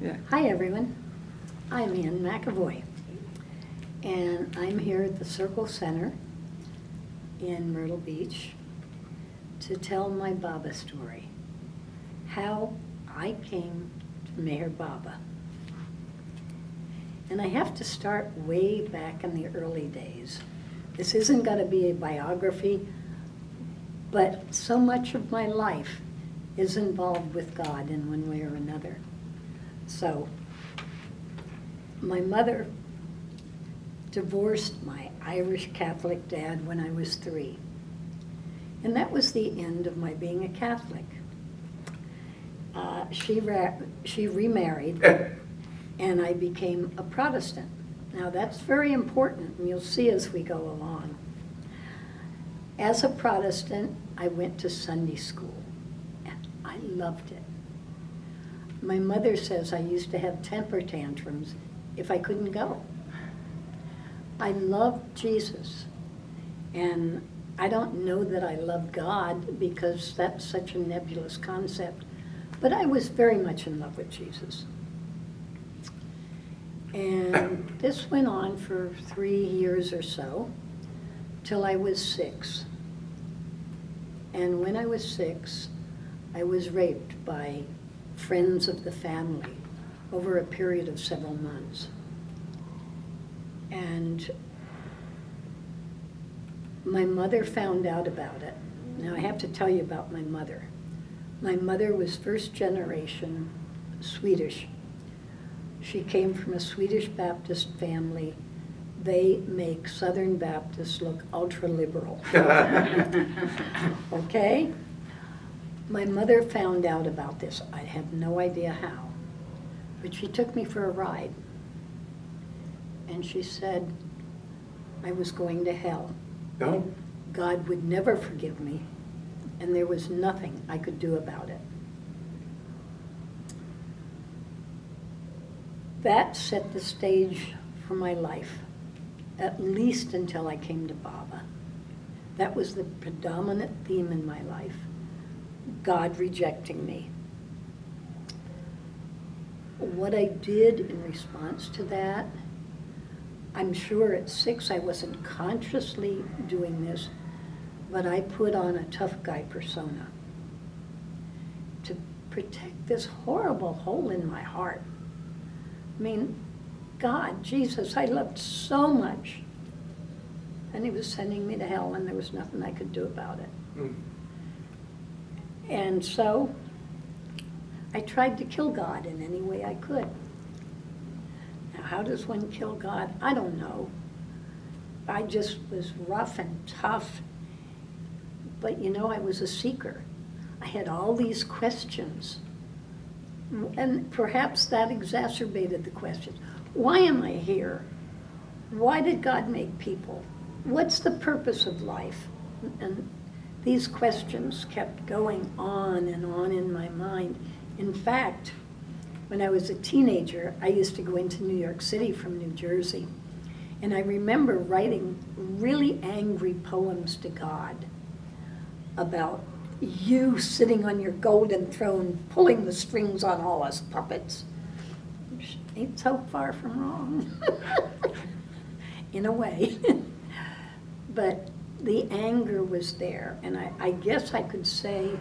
Yeah. Hi, everyone. I'm Ann McEvoy, and I'm here at the Circle Center in Myrtle Beach to tell my Baba story, how I came to Meher Baba. And I have to start way back in the early days. This isn't going to be a biography, but so much of my life is involved with God in one way or another. So, my mother divorced my Irish Catholic dad when I was 3. And that was the end of my being a Catholic. She remarried, and I became a Protestant. Now that's very important, and you'll see as we go along. As a Protestant, I went to Sunday school, and I loved it. My mother says I used to have temper tantrums if I couldn't go. I loved Jesus, and I don't know that I love God because that's such a nebulous concept, but I was very much in love with Jesus. And this went on for 3 years or so, till I was 6. And when I was 6, I was raped by friends of the family over a period of several months. And my mother found out about it. Now I have to tell you about my mother. My mother was first generation Swedish. She came from a Swedish Baptist family. They make Southern Baptists look ultra-liberal. Okay? My mother found out about this. I have no idea how. But she took me for a ride. And she said I was going to hell. No? God would never forgive me, and there was nothing I could do about it. That set the stage for my life, at least until I came to Baba. That was the predominant theme in my life, God rejecting me. What I did in response to that, I'm sure at 6 I wasn't consciously doing this, but I put on a tough guy persona to protect this horrible hole in my heart. I mean, God, Jesus, I loved so much. And he was sending me to hell, and there was nothing I could do about it. Mm. And so I tried to kill God in any way I could. Now, how does one kill God? I don't know. I just was rough and tough. But you know, I was a seeker. I had all these questions. And perhaps that exacerbated the questions. Why am I here? Why did God make people? What's the purpose of life? And these questions kept going on and on in my mind. In fact, when I was a teenager, I used to go into New York City from New Jersey. And I remember writing really angry poems to God about you sitting on your golden throne, pulling the strings on all us puppets. Which ain't so far from wrong, in a way. But the anger was there, and I guess I could say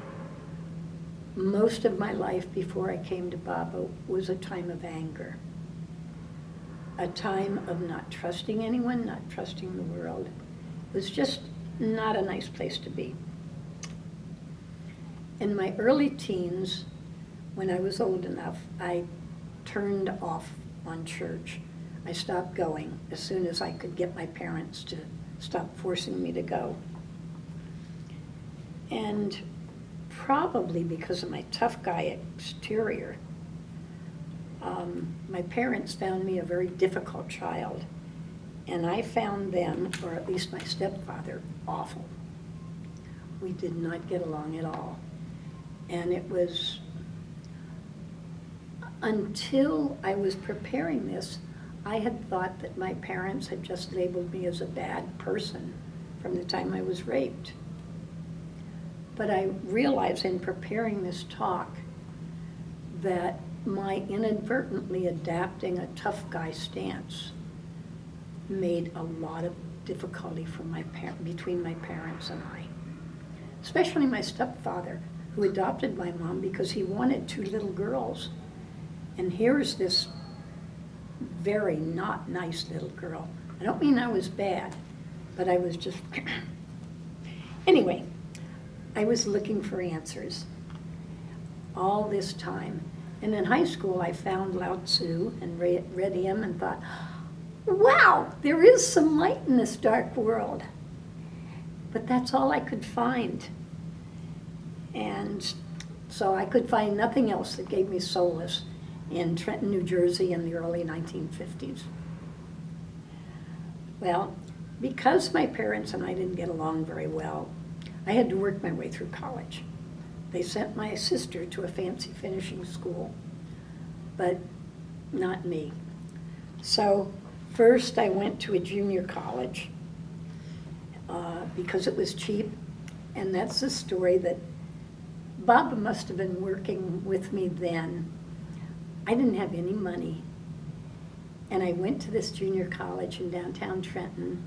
most of my life before I came to Baba was a time of anger. A time of not trusting anyone, not trusting the world. It was just not a nice place to be. In my early teens, when I was old enough, I turned off on church. I stopped going as soon as I could get my parents to stop forcing me to go. And probably because of my tough guy exterior, my parents found me a very difficult child. And I found them, or at least my stepfather, awful. We did not get along at all. And it was until I was preparing this, I had thought that my parents had just labeled me as a bad person from the time I was raped. But I realized in preparing this talk that my inadvertently adapting a tough guy stance made a lot of difficulty for between my parents and I. Especially my stepfather, who adopted my mom because he wanted 2 little girls. And here's this very not nice little girl. I don't mean I was bad, but I was just... Anyway, I was looking for answers all this time. And in high school, I found Lao Tzu and read him and thought, wow, there is some light in this dark world. But that's all I could find. And so I could find nothing else that gave me solace in Trenton, New Jersey in the early 1950s. Well, because my parents and I didn't get along very well, I had to work my way through college. They sent my sister to a fancy finishing school, but not me. So first I went to a junior college because it was cheap, and that's the story that Bob must have been working with me then. I didn't have any money, and I went to this junior college in downtown Trenton.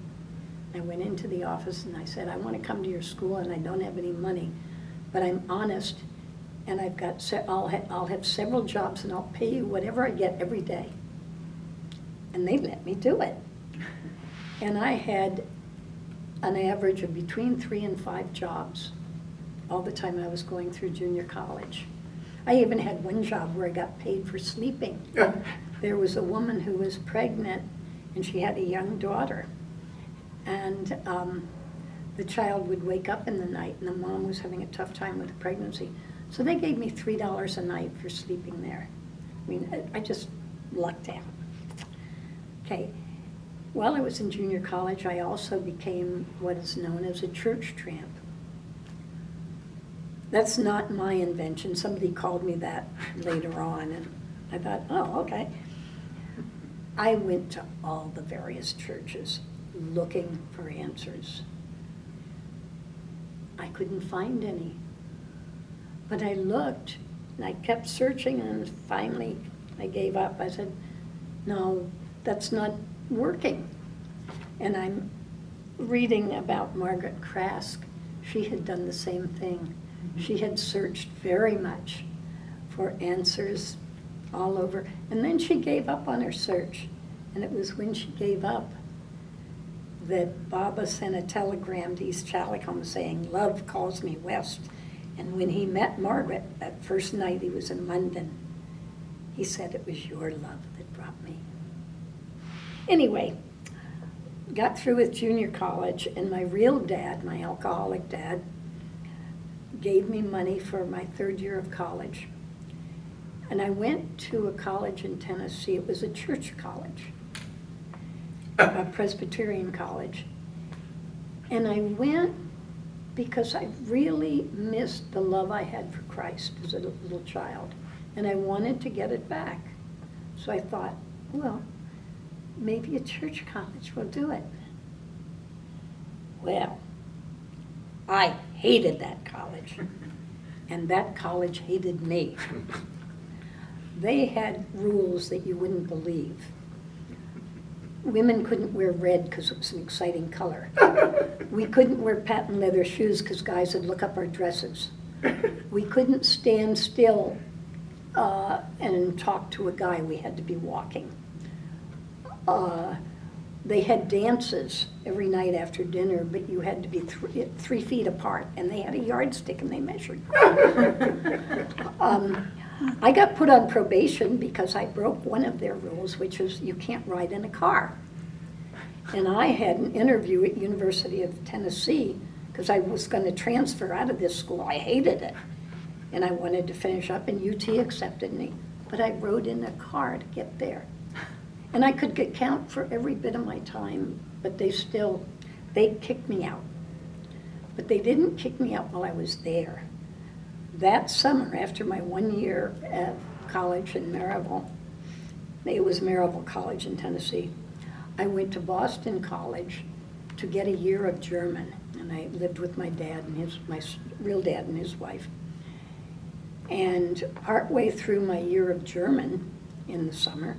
I went into the office and I said, I want to come to your school and I don't have any money, but I'm honest, and I've got I'll have several jobs and I'll pay you whatever I get every day. And they let me do it. And I had an average of between 3 and 5 jobs all the time I was going through junior college. I even had one job where I got paid for sleeping. There was a woman who was pregnant and she had a young daughter. And the child would wake up in the night and the mom was having a tough time with the pregnancy. So they gave me $3 a night for sleeping there. I mean, I just lucked out. Okay, while I was in junior college, I also became what is known as a church tramp. That's not my invention. Somebody called me that later on, and I thought, oh, okay. I went to all the various churches looking for answers. I couldn't find any. But I looked, and I kept searching, and finally I gave up. I said, no, that's not working. And I'm reading about Margaret Krask. She had done the same thing. She had searched very much for answers all over. And then she gave up on her search. And it was when she gave up that Baba sent a telegram to East Chalicum saying, love calls me west. And when he met Margaret that first night he was in London, he said, it was your love that brought me. Anyway, got through with junior college, and my real dad, my alcoholic dad, gave me money for my 3rd year of college. And I went to a college in Tennessee. It was a church college, a Presbyterian college. And I went because I really missed the love I had for Christ as a little child. And I wanted to get it back. So I thought, well, maybe a church college will do it. Well, I hated that college, and that college hated me. They had rules that you wouldn't believe. Women couldn't wear red because it was an exciting color. We couldn't wear patent leather shoes because guys would look up our dresses. We couldn't stand still and talk to a guy. We had to be walking. They had dances every night after dinner, but you had to be 3 feet apart, and they had a yardstick and they measured. I got put on probation because I broke one of their rules, which is you can't ride in a car. And I had an interview at University of Tennessee because I was going to transfer out of this school. I hated it. And I wanted to finish up, and UT accepted me. But I rode in a car to get there. And I could account for every bit of my time, but they kicked me out. But they didn't kick me out while I was there. That summer, after my 1 year at college in Maryville, it was Maryville College in Tennessee, I went to Boston College to get a year of German. And I lived with my dad and my real dad and his wife. And partway through my year of German in the summer,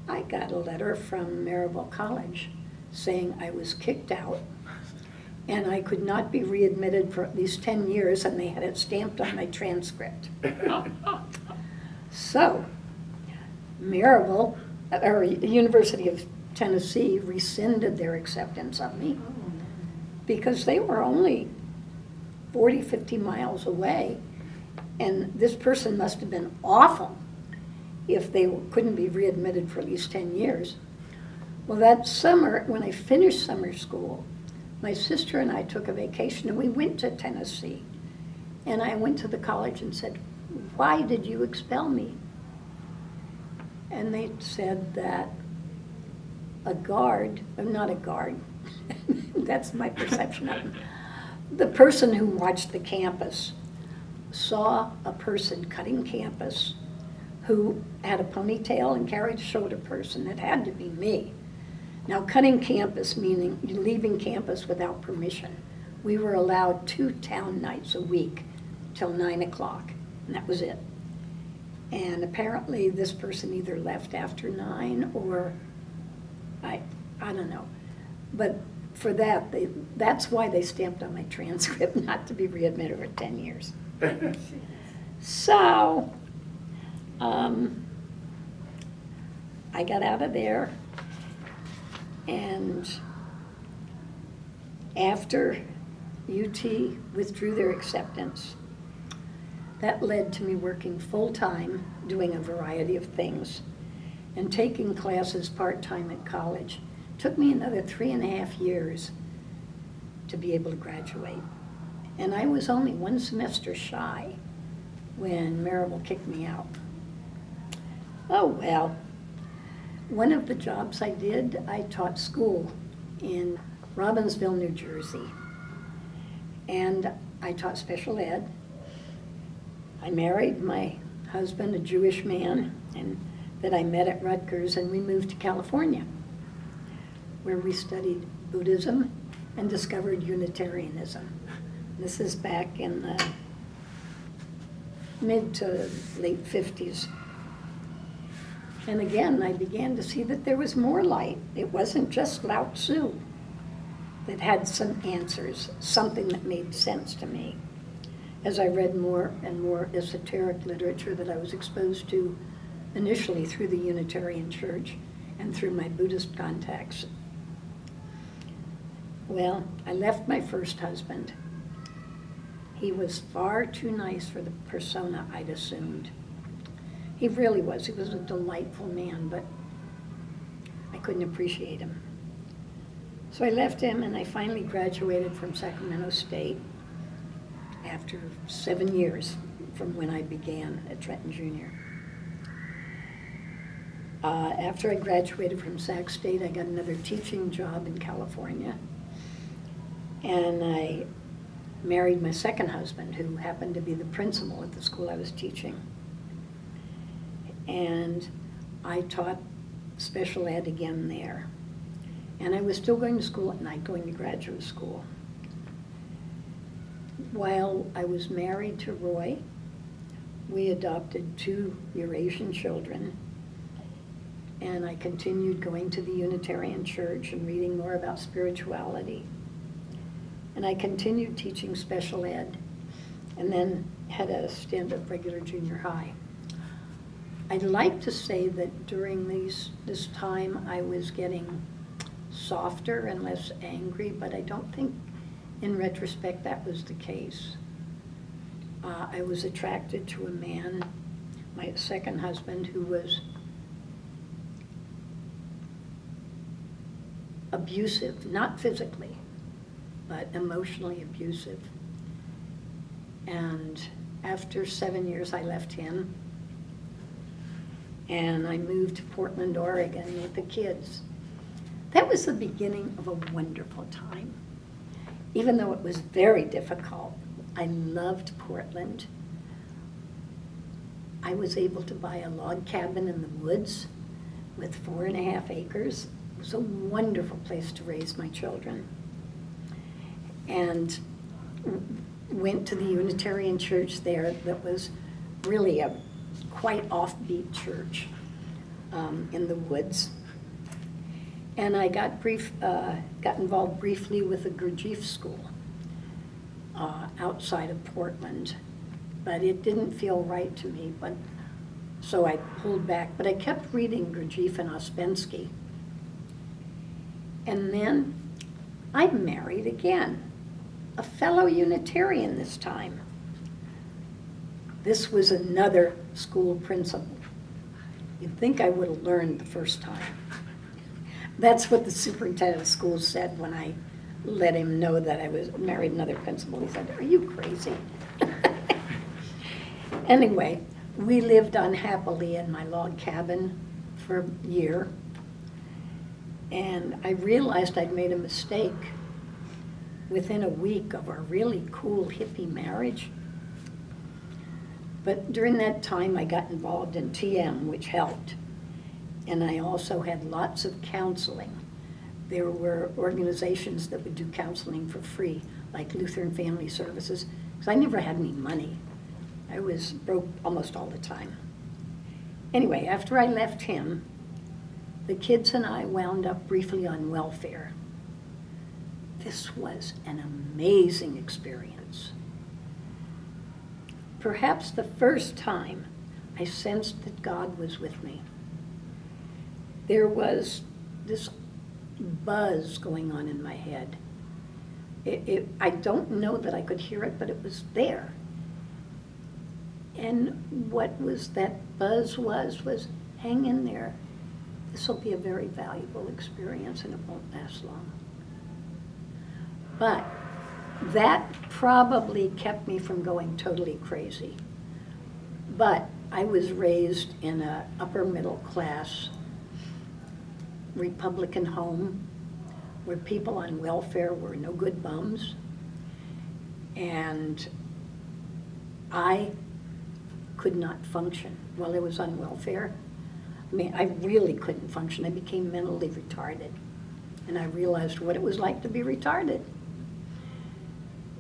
I got a letter from Maryville College saying I was kicked out and I could not be readmitted for at least 10 years, and they had it stamped on my transcript. So, Maryville, or University of Tennessee, rescinded their acceptance of me because they were only 40, 50 miles away, and this person must have been awful if they couldn't be readmitted for at least 10 years. Well, that summer, when I finished summer school, my sister and I took a vacation and we went to Tennessee. And I went to the college and said, "Why did you expel me?" And they said that not a guard, that's my perception of them, the person who watched the campus saw a person cutting campus who had a ponytail and carried a shoulder purse, and it had to be me. Now, cutting campus meaning you're leaving campus without permission. We were allowed 2 town nights a week till 9 o'clock, and that was it. And apparently this person either left after 9 or I don't know. But for that, that's why they stamped on my transcript, not to be readmitted for 10 years. So, I got out of there, and after UT withdrew their acceptance, that led to me working full-time, doing a variety of things, and taking classes part-time at college. It took me another 3.5 years to be able to graduate. And I was only 1 semester shy when Maryville kicked me out. Oh, well. One of the jobs I did, I taught school in Robbinsville, New Jersey. And I taught special ed. I married my husband, a Jewish man, and that I met at Rutgers, and we moved to California, where we studied Buddhism and discovered Unitarianism. This is back in the mid to late 50s. And again, I began to see that there was more light. It wasn't just Lao Tzu that had some answers, something that made sense to me. As I read more and more esoteric literature that I was exposed to initially through the Unitarian Church and through my Buddhist contacts. Well, I left my first husband. He was far too nice for the persona I'd assumed. He really was. He was a delightful man, but I couldn't appreciate him. So I left him, and I finally graduated from Sacramento State after 7 years from when I began at Trenton Junior. After I graduated from Sac State, I got another teaching job in California, and I married my second husband, who happened to be the principal at the school I was teaching. And I taught special ed again there. And I was still going to school at night, going to graduate school. While I was married to Roy, we adopted 2 Eurasian children. And I continued going to the Unitarian Church and reading more about spirituality. And I continued teaching special ed, and then had a stint at regular junior high. I'd like to say that during this time I was getting softer and less angry, but I don't think in retrospect that was the case. I was attracted to a man, my second husband, who was abusive, not physically, but emotionally abusive. And after 7 years, I left him, and I moved to Portland, Oregon with the kids. That was the beginning of a wonderful time. Even though it was very difficult, I loved Portland. I was able to buy a log cabin in the woods with 4.5 acres. It was a wonderful place to raise my children. And went to the Unitarian church there that was really a quite offbeat church in the woods. And I got involved briefly with a Gurdjieff school outside of Portland, but it didn't feel right to me. So I pulled back. But I kept reading Gurdjieff and Ouspensky, and then I married again, a fellow Unitarian this time. This was another school principal. You'd think I would have learned the first time. That's what the superintendent of schools said when I let him know that I was married another principal. He said, "Are you crazy?" Anyway, we lived unhappily in my log cabin for a year, and I realized I'd made a mistake within a week of our really cool hippie marriage. But during that time, I got involved in TM, which helped. And I also had lots of counseling. There were organizations that would do counseling for free, like Lutheran Family Services, because I never had any money. I was broke almost all the time. Anyway, after I left him, the kids and I wound up briefly on welfare. This was an amazing experience. Perhaps the first time I sensed that God was with me. There was this buzz going on in my head. I don't know that I could hear it, but it was there. And what was that buzz was, hang in there. This will be a very valuable experience and it won't last long. But that probably kept me from going totally crazy. But I was raised in an upper middle class Republican home where people on welfare were no good bums. And I could not function while I was on welfare. I mean, I really couldn't function. I became mentally retarded. And I realized what it was like to be retarded.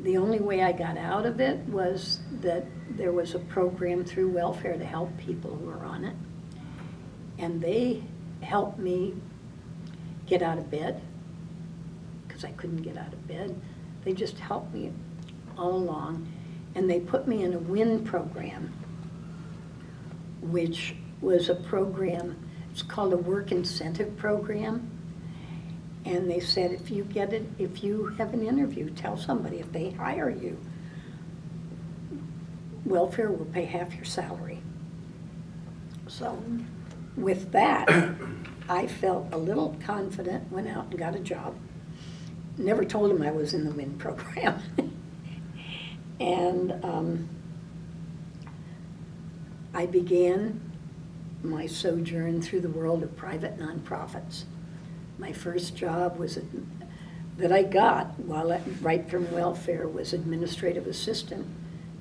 The only way I got out of it was that there was a program through welfare to help people who were on it. And they helped me get out of bed, because I couldn't get out of bed. They just helped me all along. And they put me in a WIN program, which was a program, it's called a work incentive program. And they said, if you have an interview, tell somebody. If they hire you, welfare will pay half your salary. So with that, I felt a little confident, went out and got a job. Never told them I was in the WIN program. And I began my sojourn through the world of private nonprofits. My first job was that I got right from welfare was administrative assistant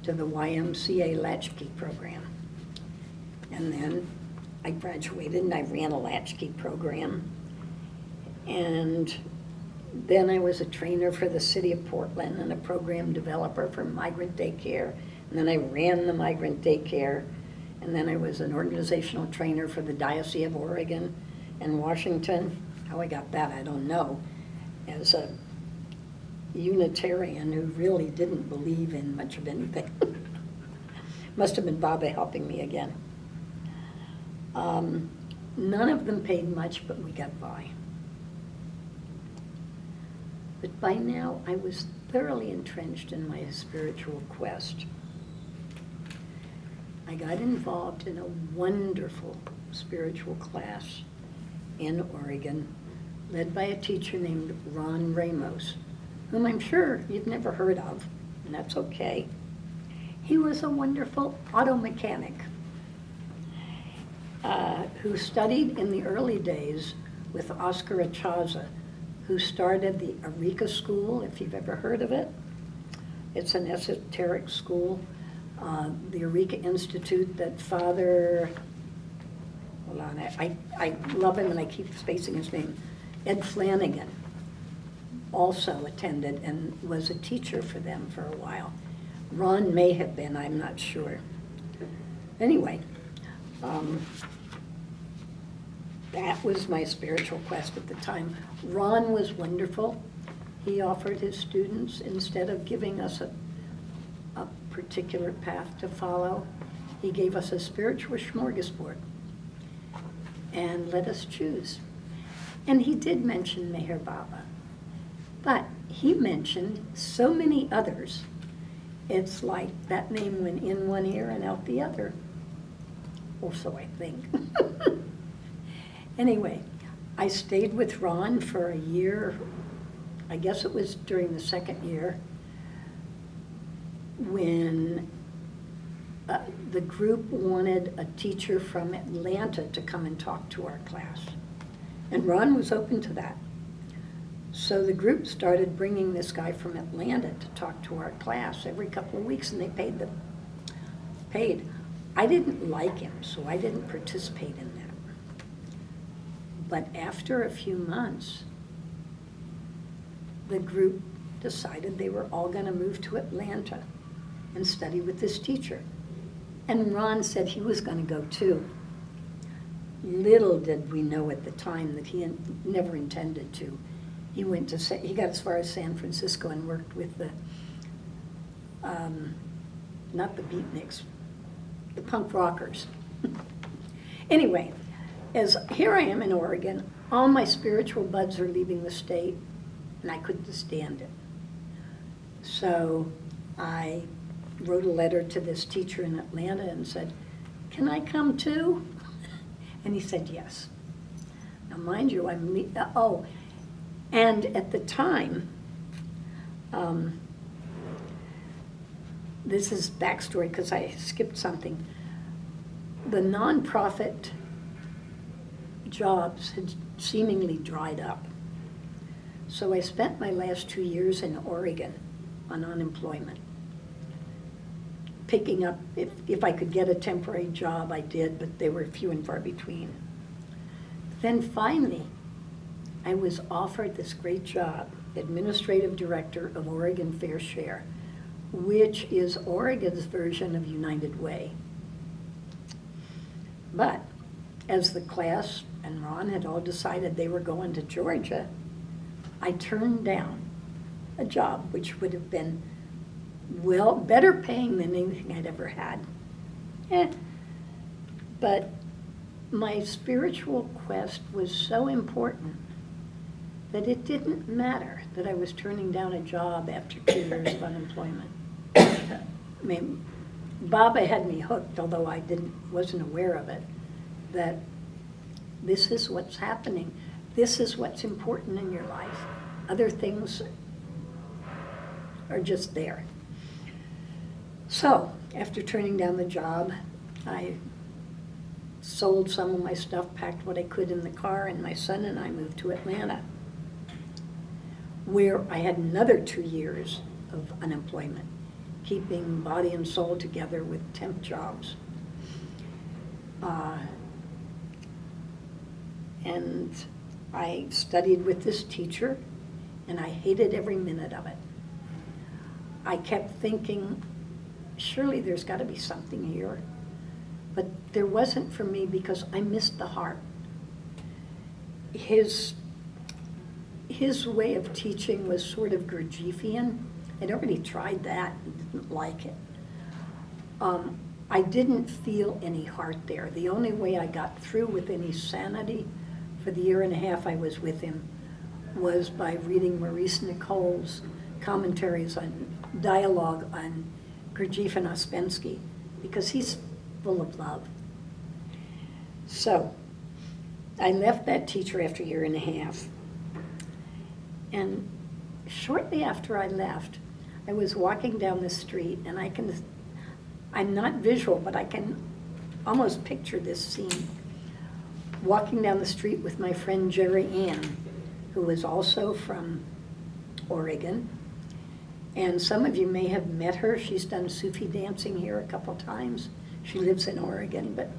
to the YMCA Latchkey program. And then I graduated and I ran a Latchkey program. And then I was a trainer for the city of Portland and a program developer for migrant daycare. And then I ran the migrant daycare. And then I was an organizational trainer for the Diocese of Oregon and Washington. How I got that, I don't know. As a Unitarian who really didn't believe in much of anything. Must have been Baba helping me again. None of them paid much, but we got by. But by now, I was thoroughly entrenched in my spiritual quest. I got involved in a wonderful spiritual class in Oregon, led by a teacher named Ron Ramos, whom I'm sure you've never heard of, and that's okay. He was a wonderful auto mechanic who studied in the early days with Oscar Achaza, who started the Eureka School, if you've ever heard of it. It's an esoteric school, the Eureka Institute that Father, hold on, I love him and I keep spacing his name, Ed Flanagan also attended and was a teacher for them for a while. Ron may have been, I'm not sure. Anyway, that was my spiritual quest at the time. Ron was wonderful. He offered his students, instead of giving us a particular path to follow, he gave us a spiritual smorgasbord and let us choose. And he did mention Meher Baba, but he mentioned so many others. It's like that name went in one ear and out the other. Also, I think. Anyway, I stayed with Ron for a year. I guess it was during the second year when the group wanted a teacher from Atlanta to come and talk to our class. And Ron was open to that. So the group started bringing this guy from Atlanta to talk to our class every couple of weeks, and they paid. I didn't like him, so I didn't participate in that. But after a few months, the group decided they were all going to move to Atlanta and study with this teacher. And Ron said he was going to go too. Little did we know at the time that he never intended to. He got as far as San Francisco and worked with the, not the beatniks, the punk rockers. Anyway, as here I am in Oregon, all my spiritual buds are leaving the state, and I couldn't stand it. So I wrote a letter to this teacher in Atlanta and said, "Can I come too?" And he said yes. Now mind you, and at the time, this is backstory because I skipped something. The nonprofit jobs had seemingly dried up. So I spent my last 2 years in Oregon on unemployment. Picking up, if I could get a temporary job, I did, but they were few and far between. Then finally, I was offered this great job, Administrative Director of Oregon Fair Share, which is Oregon's version of United Way. But as the class and Ron had all decided they were going to Georgia, I turned down a job which would have been better paying than anything I'd ever had. But my spiritual quest was so important that it didn't matter that I was turning down a job after 2 years of unemployment. I mean, Baba had me hooked, although I wasn't aware of it, that this is what's happening. This is what's important in your life. Other things are just there. So, after turning down the job, I sold some of my stuff, packed what I could in the car, and my son and I moved to Atlanta, where I had another 2 years of unemployment, keeping body and soul together with temp jobs. And I studied with this teacher, and I hated every minute of it. I kept thinking, surely there's got to be something here. But there wasn't for me because I missed the heart. His way of teaching was sort of Gurdjieffian. I'd already tried that and didn't like it. I didn't feel any heart there. The only way I got through with any sanity for the year and a half I was with him was by reading Maurice Nicole's commentaries on dialogue on Gurdjieff and Ouspensky, because he's full of love. So I left that teacher after a year and a half. And shortly after I left, I was walking down the street, and I'm not visual, but I can almost picture this scene. Walking down the street with my friend Jerry Ann, who was also from Oregon. And some of you may have met her. She's done Sufi dancing here a couple times. She lives in Oregon, but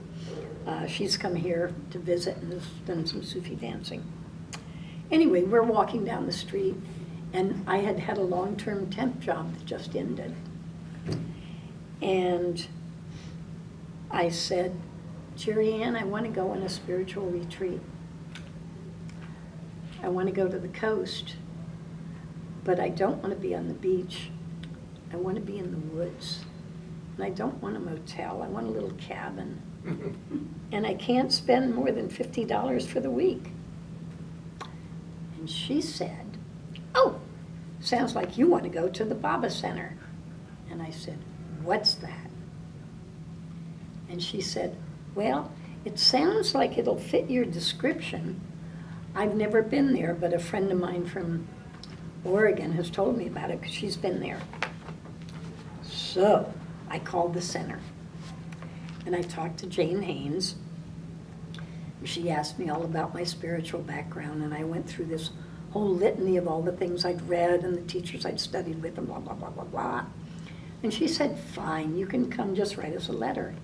she's come here to visit and has done some Sufi dancing. Anyway, we're walking down the street, and I had had a long-term temp job that just ended. And I said, Jerry Ann, I want to go on a spiritual retreat. I want to go to the coast, but I don't want to be on the beach. I want to be in the woods. And I don't want a motel. I want a little cabin. And I can't spend more than $50 for the week. And she said, oh, sounds like you want to go to the Baba Center. And I said, what's that? And she said, well, it sounds like it'll fit your description. I've never been there, but a friend of mine from Oregon has told me about it because she's been there. So I called the center and I talked to Jane Haynes. She asked me all about my spiritual background, and I went through this whole litany of all the things I'd read and the teachers I'd studied with and blah, blah, blah, blah, blah. And she said, fine, you can come, just write us a letter.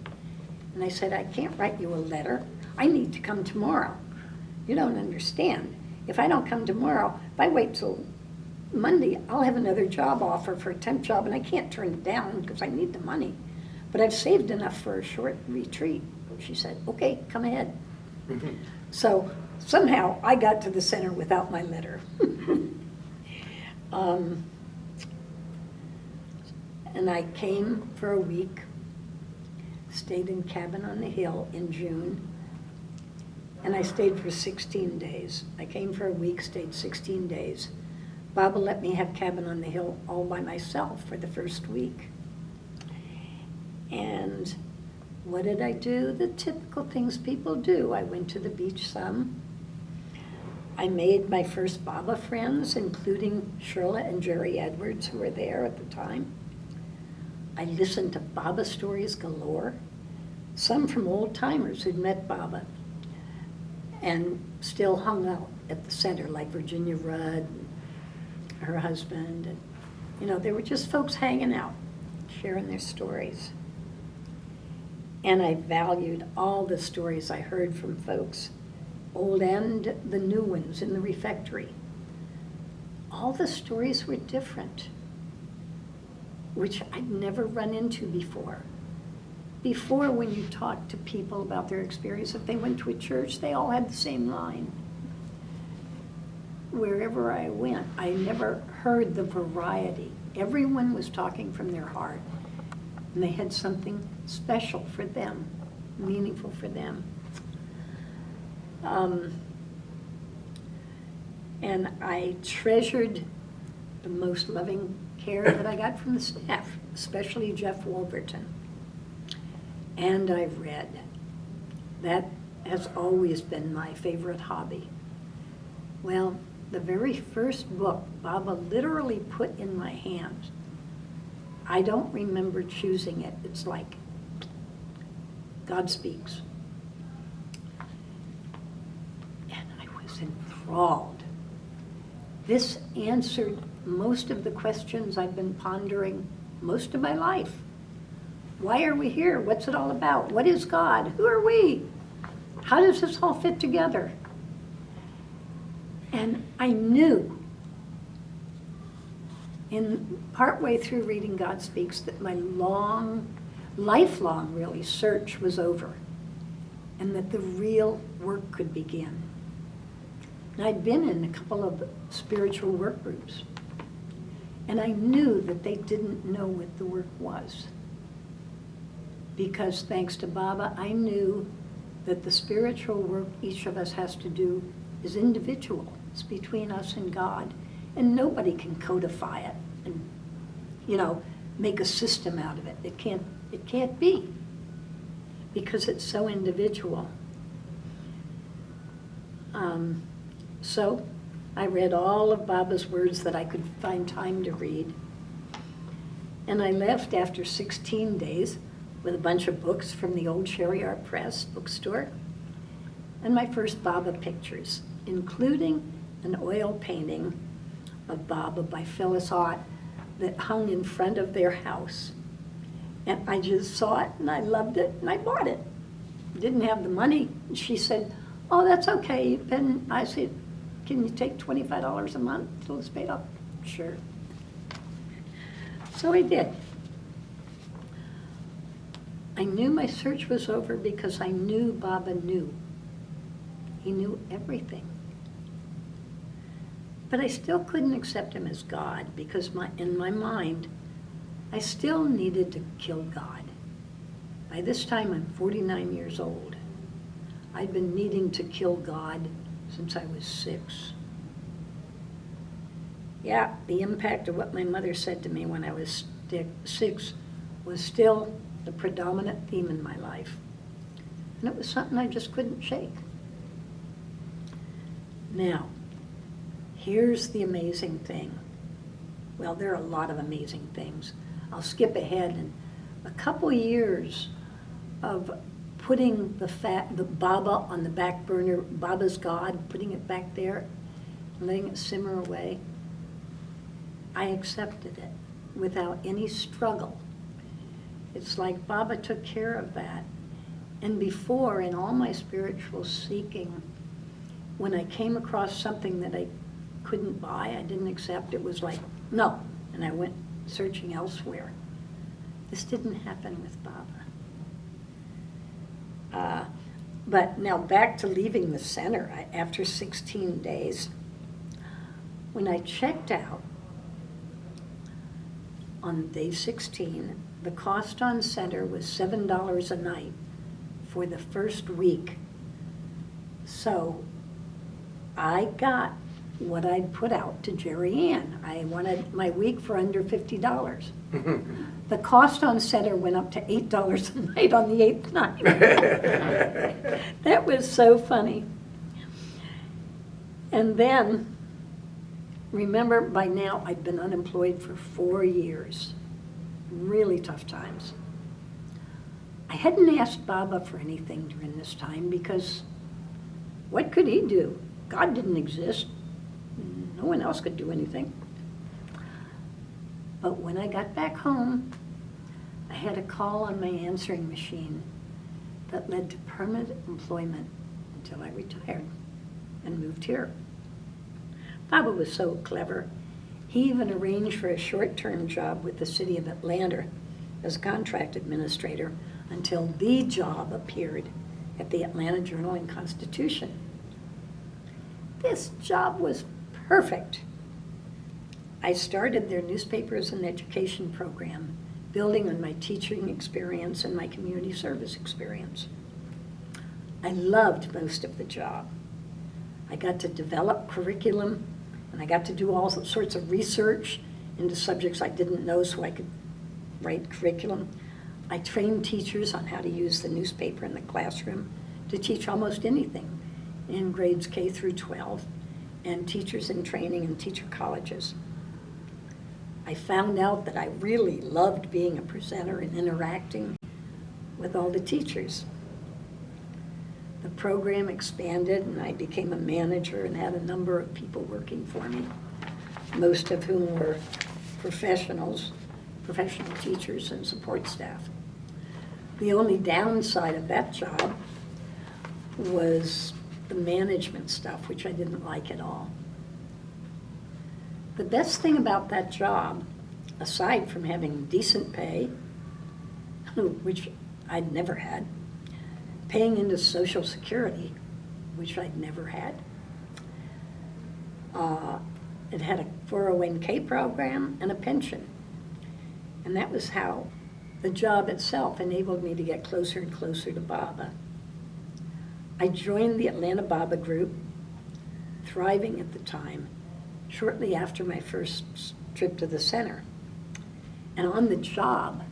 And I said, I can't write you a letter. I need to come tomorrow. You don't understand. If I don't come tomorrow, if I wait till Monday, I'll have another job offer for a temp job, and I can't turn it down because I need the money. But I've saved enough for a short retreat. She said, okay, come ahead. So somehow I got to the center without my letter. And I came for a week, stayed in Cabin on the Hill in June, and I stayed for 16 days. I came for a week, stayed 16 days. Baba let me have Cabin on the Hill all by myself for the first week. And what did I do? The typical things people do. I went to the beach some. I made my first Baba friends, including Shirla and Jerry Edwards, who were there at the time. I listened to Baba stories galore, some from old timers who'd met Baba and still hung out at the center, like Virginia Rudd, and her husband, and they were just folks hanging out, sharing their stories. And I valued all the stories I heard from folks, old and the new ones in the refectory. All the stories were different, which I'd never run into before. Before, when you talked to people about their experience, if they went to a church, they all had the same line. Wherever I went, I never heard the variety. Everyone was talking from their heart, and they had something special for them, meaningful for them. And I treasured the most loving care that I got from the staff, especially Jeff Wolverton. And I read. That has always been my favorite hobby. Well, the very first book Baba literally put in my hands, I don't remember choosing it. It's like God Speaks. And I was enthralled. This answered most of the questions I've been pondering most of my life. Why are we here? What's it all about? What is God? Who are we? How does this all fit together? And I knew in partway through reading God Speaks that my lifelong really search was over, and that the real work could begin. And I'd been in a couple of spiritual work groups, and I knew that they didn't know what the work was. Because thanks to Baba, I knew that the spiritual work each of us has to do is individual. It's between us and God. And nobody can codify it and, make a system out of it. It can't be, because it's so individual. So I read all of Baba's words that I could find time to read. And I left after 16 days with a bunch of books from the old Sherry Art Press bookstore, and my first Baba pictures, including an oil painting of Baba by Phyllis Ott that hung in front of their house. And I just saw it, and I loved it, and I bought it. Didn't have the money. And she said, oh, that's okay. And I said, can you take $25 a month till it's paid off? Sure. So I did. I knew my search was over because I knew Baba knew. He knew everything. But I still couldn't accept him as God because in my mind, I still needed to kill God. By this time, I'm 49 years old. I'd been needing to kill God since I was 6. Yeah, the impact of what my mother said to me when I was 6 was still the predominant theme in my life. And it was something I just couldn't shake. Now, here's the amazing thing. Well, there are a lot of amazing things. I'll skip ahead. And a couple years of putting the Baba on the back burner, Baba's God, putting it back there, letting it simmer away, I accepted it without any struggle. It's like Baba took care of that. And before, in all my spiritual seeking, when I came across something that I couldn't buy, I didn't accept, it was like, no. And I went searching elsewhere. This didn't happen with Baba. But now back to leaving the center. After 16 days, when I checked out on day 16, the cost on center was $7 a night for the first week. So I got what I'd put out to Jerry Ann. I wanted my week for under $50. The cost on center went up to $8 a night on the 8th night. That was so funny. And then, remember, by now I'd been unemployed for 4 years. Really tough times. I hadn't asked Baba for anything during this time because what could he do? God didn't exist. No one else could do anything. But when I got back home, I had a call on my answering machine that led to permanent employment until I retired and moved here. Baba was so clever. He even arranged for a short-term job with the city of Atlanta as a contract administrator until the job appeared at the Atlanta Journal and Constitution. This job was perfect. I started their newspapers and education program, building on my teaching experience and my community service experience. I loved most of the job. I got to develop curriculum, and I got to do all sorts of research into subjects I didn't know so I could write curriculum. I trained teachers on how to use the newspaper in the classroom to teach almost anything in grades K through 12, and teachers in training in teacher colleges. I found out that I really loved being a presenter and interacting with all the teachers. The program expanded and I became a manager and had a number of people working for me, most of whom were professional teachers and support staff. The only downside of that job was the management stuff, which I didn't like at all. The best thing about that job, aside from having decent pay, which I'd never had, paying into Social Security, which I'd never had, it had a 401k program and a pension. And that was how the job itself enabled me to get closer and closer to Baba. I joined the Atlanta Baba group, thriving at the time, shortly after my first trip to the center. And on the job,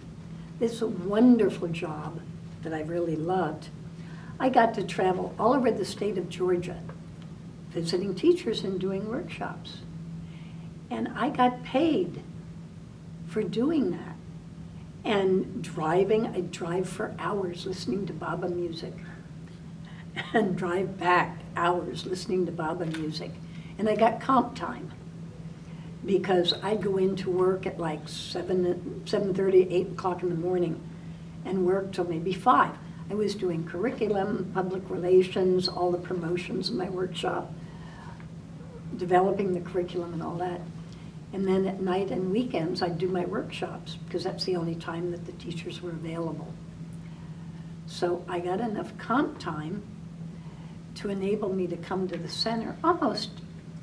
it's a wonderful job that I really loved. I got to travel all over the state of Georgia, visiting teachers and doing workshops. And I got paid for doing that. And driving, I'd drive for hours listening to Baba music and drive back hours listening to Baba music. And I got comp time because I'd go into work at like 7:30, 8 o'clock in the morning and work till maybe 5. I was doing curriculum, public relations, all the promotions in my workshop, developing the curriculum and all that. And then at night and weekends, I'd do my workshops because that's the only time that the teachers were available. So I got enough comp time to enable me to come to the center almost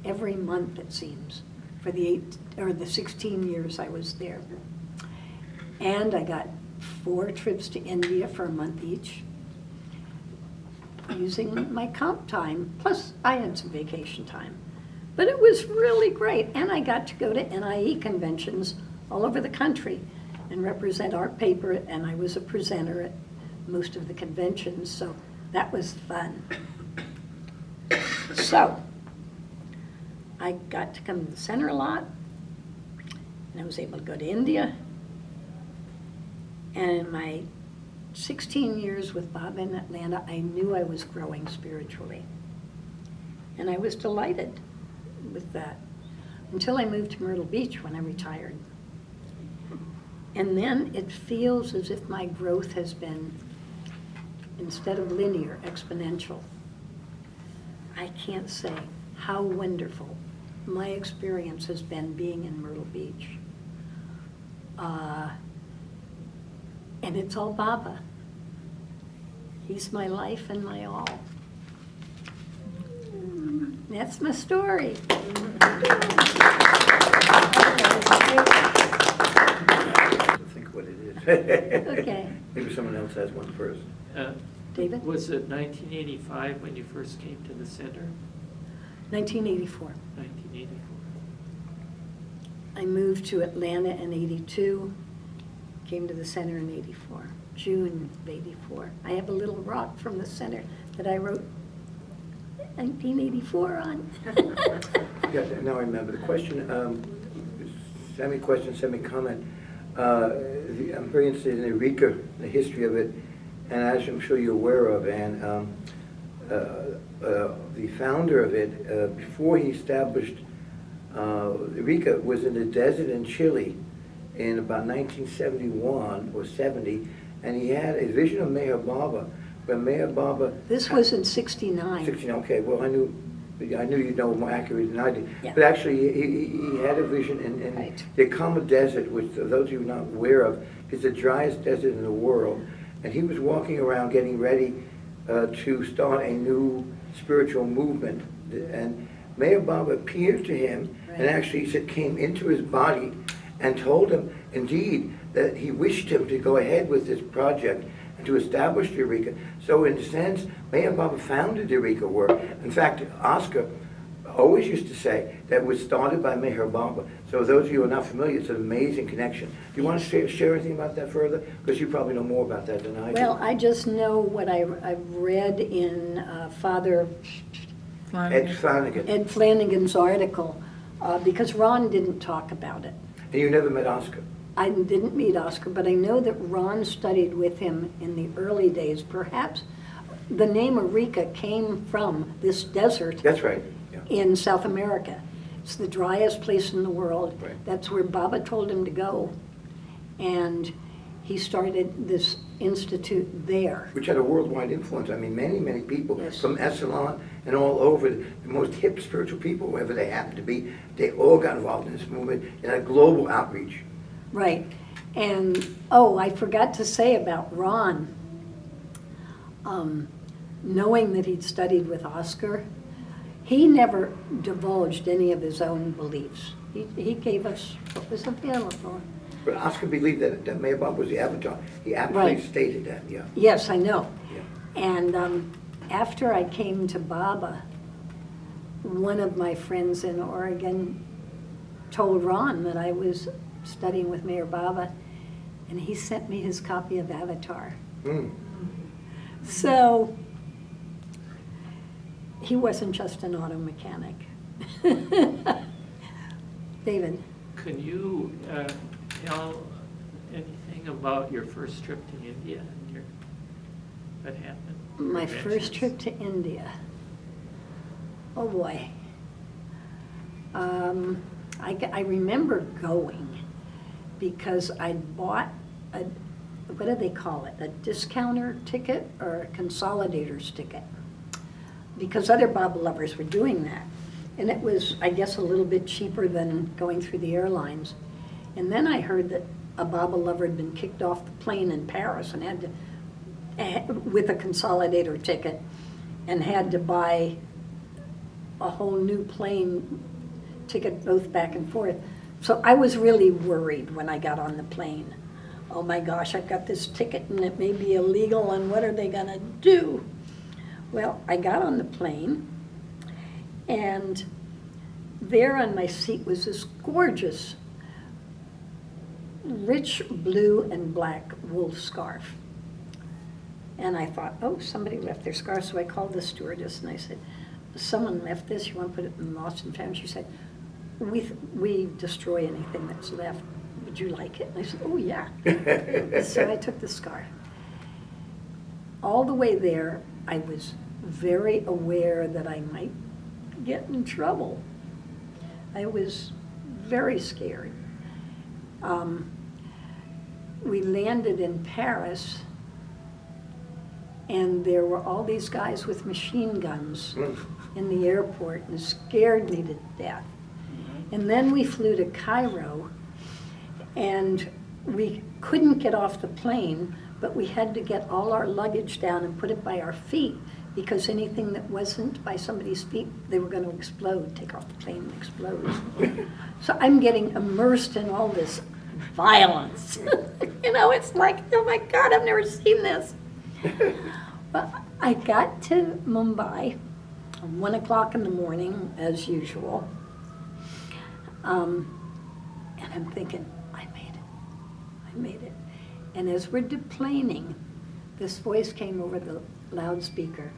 every month, it seems, for the 16 years I was there. And I got 4 trips to India for a month each, using my comp time, plus I had some vacation time. But it was really great, and I got to go to NIE conventions all over the country and represent our paper, and I was a presenter at most of the conventions, so that was fun. So, I got to come to the center a lot, and I was able to go to India. And in my 16 years with Bob in Atlanta, I knew I was growing spiritually. And I was delighted with that until I moved to Myrtle Beach when I retired. And then it feels as if my growth has been, instead of linear, exponential. I can't say how wonderful my experience has been being in Myrtle Beach. And it's all Baba. He's my life and my all. That's my story. Think what it is. Okay. Maybe someone else has one first. David? Was it 1985 when you first came to the center? 1984. 1984. I moved to Atlanta in 82, came to the center in 84, June of 84. I have a little rock from the center that I wrote 1984 on. Yeah, now I remember the question, semi-question, semi-comment. I'm very interested in Eureka, the history of it, and as I'm sure you're aware of, and the founder of it, before he established Eureka, was in the desert in Chile in about 1971 or 70, and he had a vision of Meher Baba, where Meher Baba... This was in 69. 69, okay, well, I knew you'd know more accurately than I did. Yeah. But actually, he had a vision in Right. the Kama Desert, which those of you not aware of, is the driest desert in the world. And he was walking around getting ready to start a new spiritual movement. And Meher Baba appeared to him, Right. and actually he said came into his body and told him, indeed, that he wished him to go ahead with this project and to establish Eureka. So in a sense, Meher Baba founded Eureka work. In fact, Oscar always used to say that it was started by Meher Baba. So those of you who are not familiar, it's an amazing connection. Do you want to share anything about that further? Because you probably know more about that than I do. Well, I just know what I've read in Father Ed Flanagan. Ed Flanagan's article, because Ron didn't talk about it. And you never met Oscar? I didn't meet Oscar, but I know that Ron studied with him in the early days. Perhaps the name Eureka came from this desert That's right. Yeah. in South America. It's the driest place in the world. Right. That's where Baba told him to go. And he started this institute there. Which had a worldwide influence. I mean, many, many people Yes. from Esalen and all over, the most hip spiritual people, wherever they happen to be, they all got involved in this movement in a global outreach. Right. And, oh, I forgot to say about Ron. Knowing that he'd studied with Oscar, he never divulged any of his own beliefs. He gave us what was available. But Oscar believed that Meher Baba was the avatar. He absolutely Right. stated that, yeah. Yes, I know. Yeah. And after I came to Baba, one of my friends in Oregon told Ron that I was studying with Meher Baba, and he sent me his copy of Avatar. Mm. So he wasn't just an auto mechanic. David? Can you tell anything about your first trip to India and what happened? My Your first adventures? trip to India. Oh boy. I remember going because I bought a, what do they call it? A discounter ticket or a consolidator's ticket? Because other Baba lovers were doing that. And it was, I guess, a little bit cheaper than going through the airlines. And then I heard that a Baba lover had been kicked off the plane in Paris and had to with a consolidator ticket and had to buy a whole new plane ticket both back and forth. So I was really worried when I got on the plane. Oh my gosh, I've got this ticket and it may be illegal and what are they gonna do? Well, I got on the plane and there on my seat was this gorgeous rich blue and black wool scarf. And I thought, oh, somebody left their scarf. So I called the stewardess and I said, someone left this, you want to put it in the lost and found? She said, we destroy anything that's left. Would you like it? And I said, oh yeah. So I took the scarf. All the way there, I was very aware that I might get in trouble. I was very scared. We landed in Paris, and there were all these guys with machine guns in the airport, and it scared me to death. And then we flew to Cairo, and we couldn't get off the plane, but we had to get all our luggage down and put it by our feet, because anything that wasn't by somebody's feet, they were going to explode, take off the plane and explode. So I'm getting immersed in all this violence. You know, it's like, oh my God, I've never seen this. Well, I got to Mumbai at 1 o'clock in the morning, as usual. And I'm thinking, I made it. And as we're deplaning, this voice came over the loudspeaker.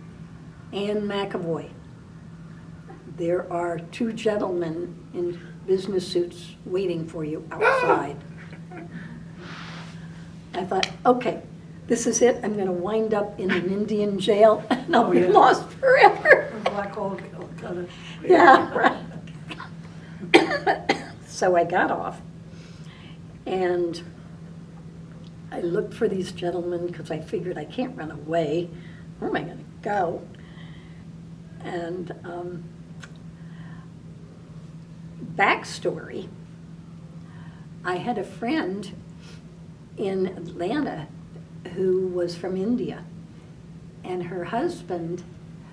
Anne McEvoy, there are 2 gentlemen in business suits waiting for you outside. I thought, okay, this is it. I'm going to wind up in an Indian jail and I'll be lost forever. Black hole color. Yeah, right. So I got off and I looked for these gentlemen because I figured I can't run away. Where am I going to go? And backstory, I had a friend in Atlanta who was from India, and her husband,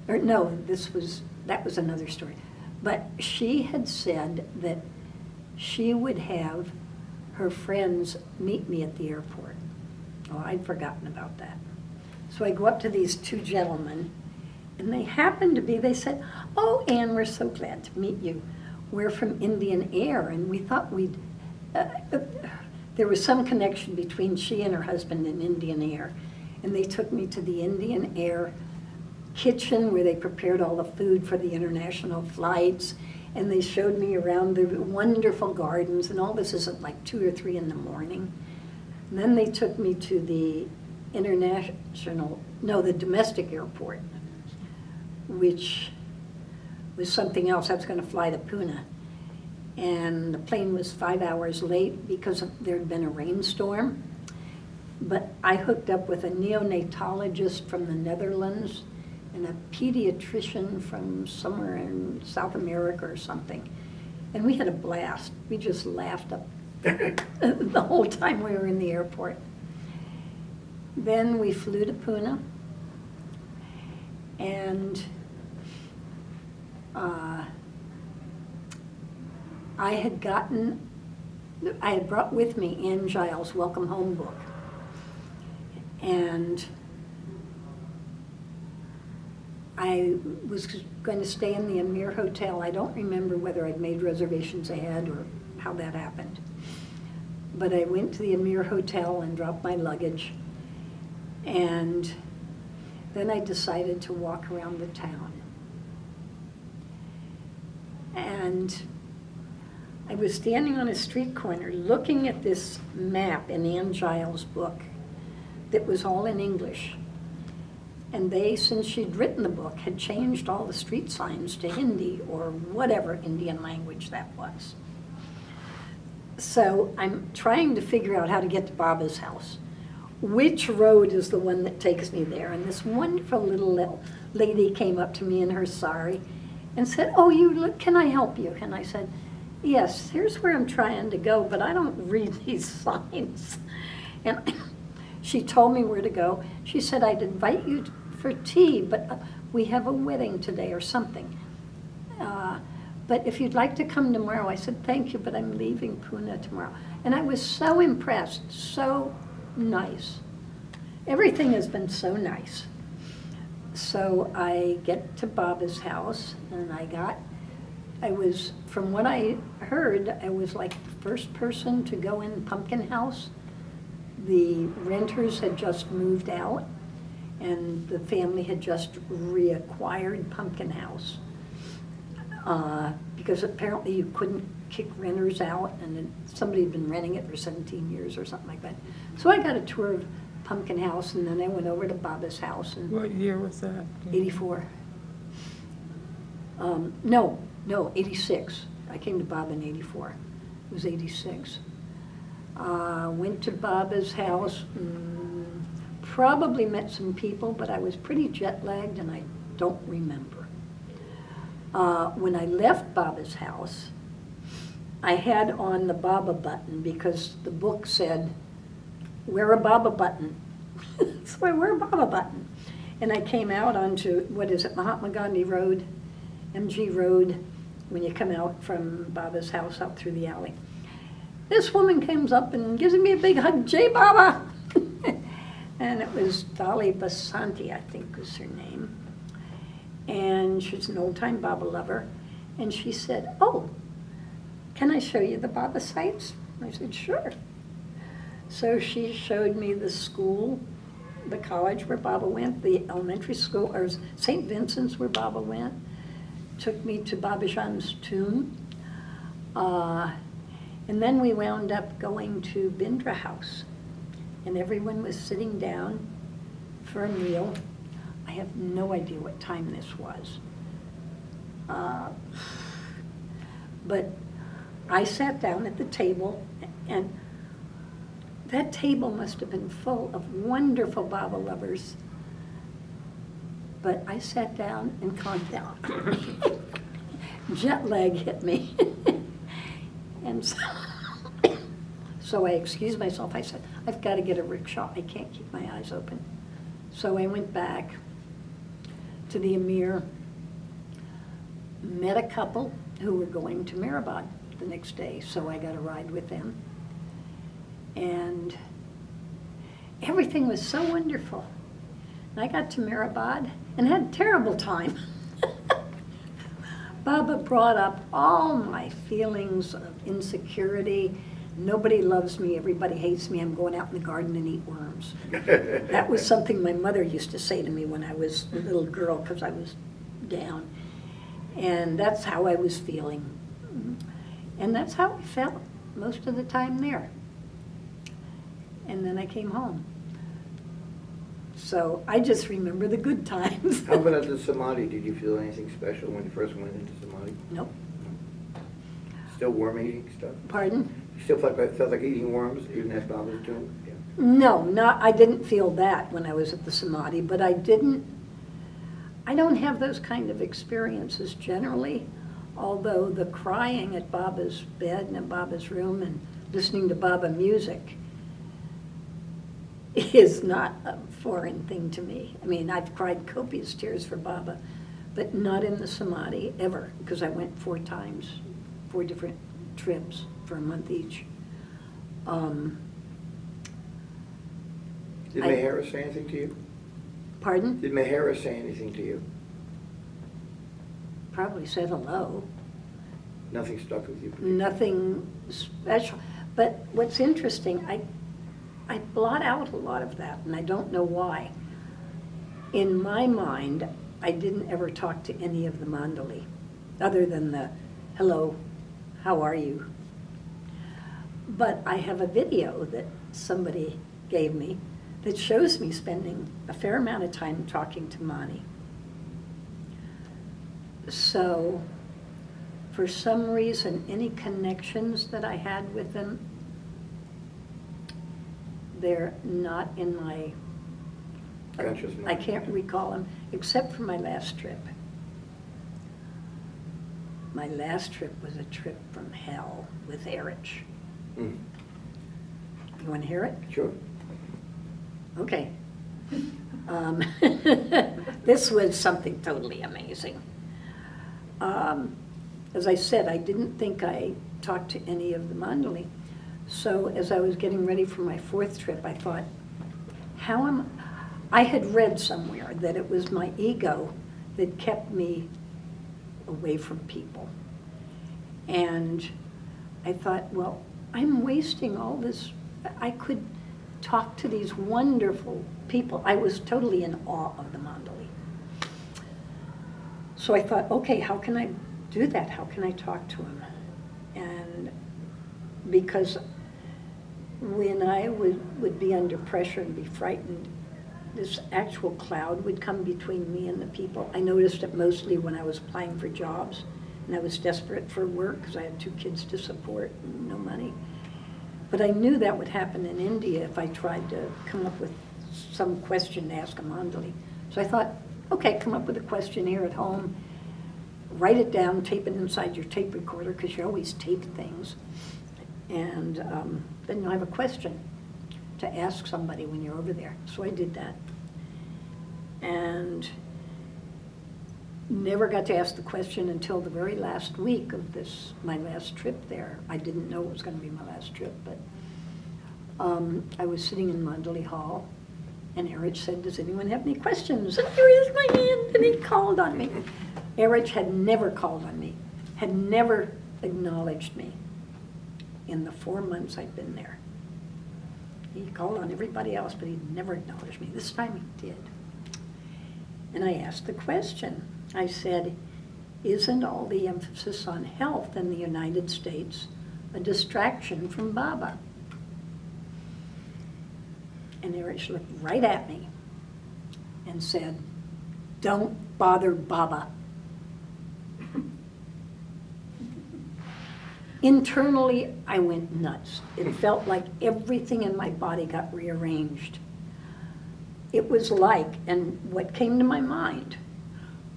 or no, that was another story, but she had said that she would have her friends meet me at the airport. Oh, I'd forgotten about that. So I go up to these 2 gentlemen, and they happened to be, they said, oh, Anne, we're so glad to meet you. We're from Indian Air, and we thought we'd, there was some connection between she and her husband and Indian Air. And they took me to the Indian Air kitchen where they prepared all the food for the international flights. And they showed me around the wonderful gardens, and all this is at like 2 or 3 in the morning. And then they took me to the the domestic airport, which was something else. I was going to fly to Pune. And the plane was 5 hours late because there had been a rainstorm. But I hooked up with a neonatologist from the Netherlands and a pediatrician from somewhere in South America or something. And we had a blast. We just laughed up the whole time we were in the airport. Then we flew to Pune, and I had brought with me Ann Giles' Welcome Home book. And I was going to stay in the Amir Hotel. I don't remember whether I'd made reservations ahead or how that happened. But I went to the Amir Hotel and dropped my luggage. And then I decided to walk around the town. And I was standing on a street corner looking at this map in Ann Giles' book that was all in English. And they, since she'd written the book, had changed all the street signs to Hindi or whatever Indian language that was. So I'm trying to figure out how to get to Baba's house. Which road is the one that takes me there? And this wonderful little lady came up to me in her sari and said, oh, can I help you? And I said, yes, here's where I'm trying to go, but I don't read these signs. And She told me where to go. She said, I'd invite you for tea, but we have a wedding today or something. But if you'd like to come tomorrow, I said, thank you, but I'm leaving Pune tomorrow. And I was so impressed, so nice. Everything has been so nice. So I get to Baba's house, and from what I heard, I was like the first person to go in Pumpkin House. The renters had just moved out, and the family had just reacquired Pumpkin House. Because apparently you couldn't kick renters out, and somebody had been renting it for 17 years or something like that. So I got a tour of Pumpkin House, and then I went over to Baba's house. And What year was that? 84. No, 86. I came to Baba in 84. It was 86. Went to Baba's house, probably met some people, but I was pretty jet-lagged and I don't remember. When I left Baba's house, I had on the Baba button because the book said, wear a Baba button. So I wear a Baba button. And I came out onto, Mahatma Gandhi Road, MG Road, when you come out from Baba's house out through the alley. This woman comes up and gives me a big hug, Jai Baba! And it was Dolly Basanti, I think was her name. And she's an old-time Baba lover. And she said, oh, can I show you the Baba sites? I said, sure. So she showed me the school, the college where Baba went, the elementary school, or St. Vincent's where Baba went. Took me to Baba Jan's tomb. And then we wound up going to Bindra House. And everyone was sitting down for a meal. I have no idea what time this was. But I sat down at the table, and that table must have been full of wonderful Baba lovers. But I sat down and calmed down. Jet lag hit me. And so I excused myself. I said, I've got to get a rickshaw. I can't keep my eyes open. So I went back to the Amir, met a couple who were going to Mehrabad the next day, so I got a ride with them. And everything was so wonderful. And I got to Mehrabad and had a terrible time. Baba brought up all my feelings of insecurity. Nobody loves me, everybody hates me, I'm going out in the garden and eat worms. That was something my mother used to say to me when I was a little girl because I was down. And that's how I was feeling. And that's how I felt most of the time there. And then I came home. So I just remember the good times. How about at the Samadhi? Did you feel anything special when you first went into Samadhi? Nope. Still worm eating stuff? Pardon? You still felt like eating worms even at Baba's tomb? Yeah. No, I didn't feel that when I was at the Samadhi, but I don't have those kind of experiences generally, although the crying at Baba's bed and in Baba's room and listening to Baba music is not a foreign thing to me. I mean, I've cried copious tears for Baba, but not in the Samadhi ever, because I went 4 times, 4 different trips for a month each. Did Mahara say anything to you? Pardon? Did Mahara say anything to you? Probably said hello. Nothing stuck with you? Nothing special. But what's interesting, I blot out a lot of that, and I don't know why. In my mind, I didn't ever talk to any of the Mandali, other than the, hello, how are you? But I have a video that somebody gave me that shows me spending a fair amount of time talking to Mani. So, for some reason, any connections that I had with them, they're not in my Conscious mind. I can't recall them, except for my last trip. My last trip was a trip from hell with Erich. Mm. You want to hear it? Sure. Okay. Um, This was something totally amazing. As I said, I didn't think I talked to any of the Mandali. So as I was getting ready for my 4th trip, I thought, I had read somewhere that it was my ego that kept me away from people. And I thought, well, I'm wasting all this. I could talk to these wonderful people. I was totally in awe of the Mandali. So I thought, okay, how can I do that? How can I talk to him? And because when I would be under pressure and be frightened, this actual cloud would come between me and the people. I noticed it mostly when I was applying for jobs and I was desperate for work because I had 2 kids to support and no money. But I knew that would happen in India if I tried to come up with some question to ask a Mandali. So I thought, okay, come up with a question here at home, write it down, tape it inside your tape recorder, because you always tape things. And then you'll have a question to ask somebody when you're over there. So I did that. And never got to ask the question until the very last week of my last trip there. I didn't know it was going to be my last trip, but I was sitting in Mandali Hall, and Erich said, does anyone have any questions? And here is my hand, and he called on me. Erich had never called on me, had never acknowledged me in the 4 months I'd been there. He called on everybody else, but he never acknowledged me. This time he did. And I asked the question. I said, isn't all the emphasis on health in the United States a distraction from Baba? And Erich looked right at me and said, don't bother Baba. Internally, I went nuts. It felt like everything in my body got rearranged. It was like, and what came to my mind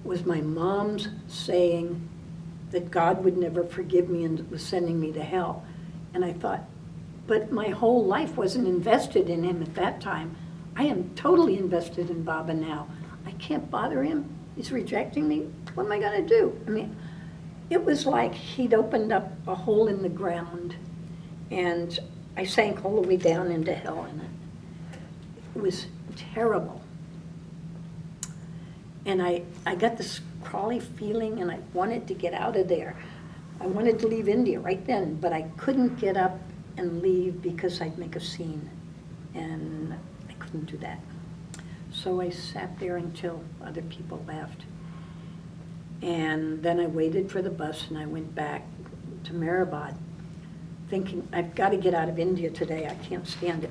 was my mom's saying that God would never forgive me and was sending me to hell. And I thought, but my whole life wasn't invested in him at that time. I am totally invested in Baba now. I can't bother him. He's rejecting me. What am I going to do? I mean, it was like he'd opened up a hole in the ground, and I sank all the way down into hell in it. It was terrible. And I got this crawly feeling, and I wanted to get out of there. I wanted to leave India right then, but I couldn't get up and leave because I'd make a scene, and I couldn't do that. So I sat there until other people left. And then I waited for the bus, and I went back to Mehrabad, thinking, I've got to get out of India today. I can't stand it.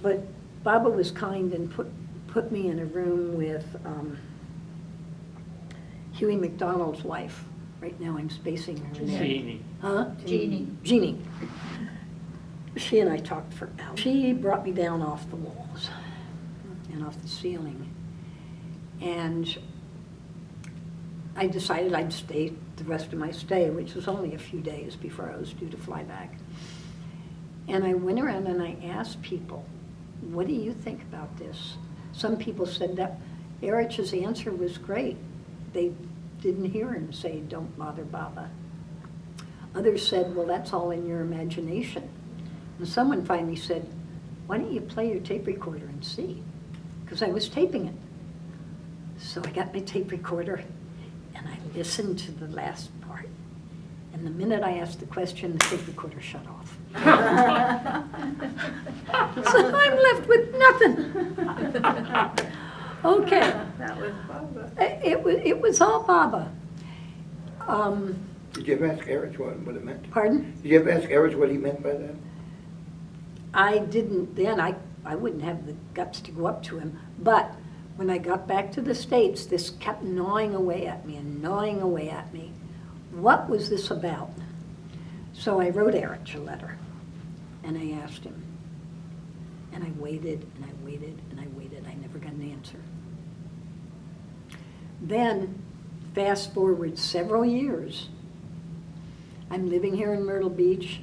But Baba was kind and put me in a room with Huey McDonald's wife. Right now I'm spacing her name. Jeannie. Huh? Jeannie. She and I talked for hours. She brought me down off the walls and off the ceiling. And I decided I'd stay the rest of my stay, which was only a few days before I was due to fly back. And I went around and I asked people, what do you think about this? Some people said that Erich's answer was great. They didn't hear him say, don't bother Baba. Others said, well, that's all in your imagination. And someone finally said, why don't you play your tape recorder and see? Because I was taping it. So I got my tape recorder and I listened to the last part. And the minute I asked the question, the tape recorder shut off. So I'm left with nothing. Okay. That was Baba. It was all Baba. Did you ever ask Erich what it meant? Pardon? Did you ever ask Erich what he meant by that? I didn't then. I wouldn't have the guts to go up to him. But when I got back to the States, this kept gnawing away at me and gnawing away at me. What was this about? So I wrote Erich a letter, and I asked him. And I waited, and I waited, and I waited. I never got an answer. Then, fast forward several years, I'm living here in Myrtle Beach.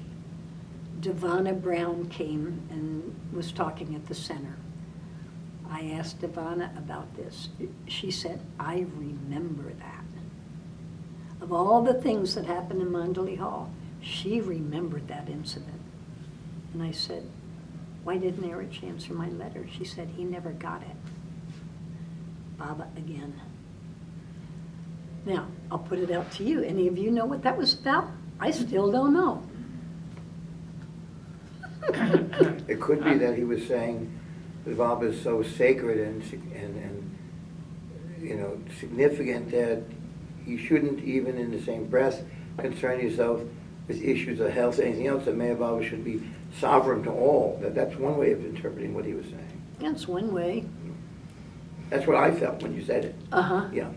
Devana Brown came and was talking at the center. I asked Ivana about this. She said, I remember that. Of all the things that happened in Mandalay Hall, she remembered that incident. And I said, why didn't Erich answer my letter? She said, he never got it. Baba again. Now, I'll put it out to you. Any of you know what that was about? I still don't know. It could be that he was saying that Bob is so sacred and you know, significant that you shouldn't even in the same breath concern yourself with issues of health or anything else, that Mayor Baba should be sovereign to all. That's one way of interpreting what he was saying. That's one way. That's what I felt when you said it. Uh-huh. Yeah.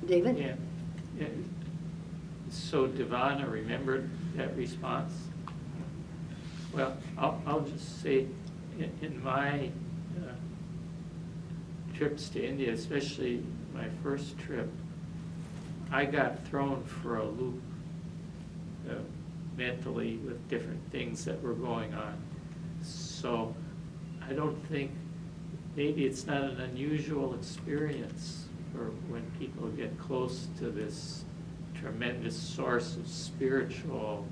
David? Yeah. So Devana remembered that response? Well, I'll just say, in my trips to India, especially my first trip, I got thrown for a loop mentally with different things that were going on. So I don't think, maybe it's not an unusual experience for when people get close to this tremendous source of spiritual,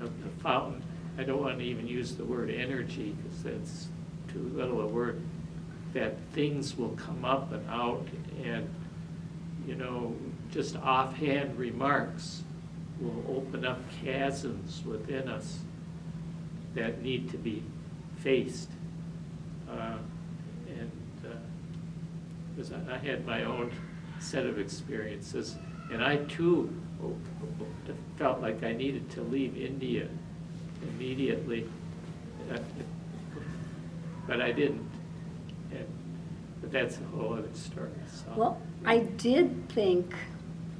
the fountain. I don't want to even use the word energy because that's too little a word, that things will come up and out, and you know, just offhand remarks will open up chasms within us that need to be faced. Because I had my own set of experiences, and I too felt like I needed to leave India immediately, but I didn't. But that's a whole other story. So. Well, I did think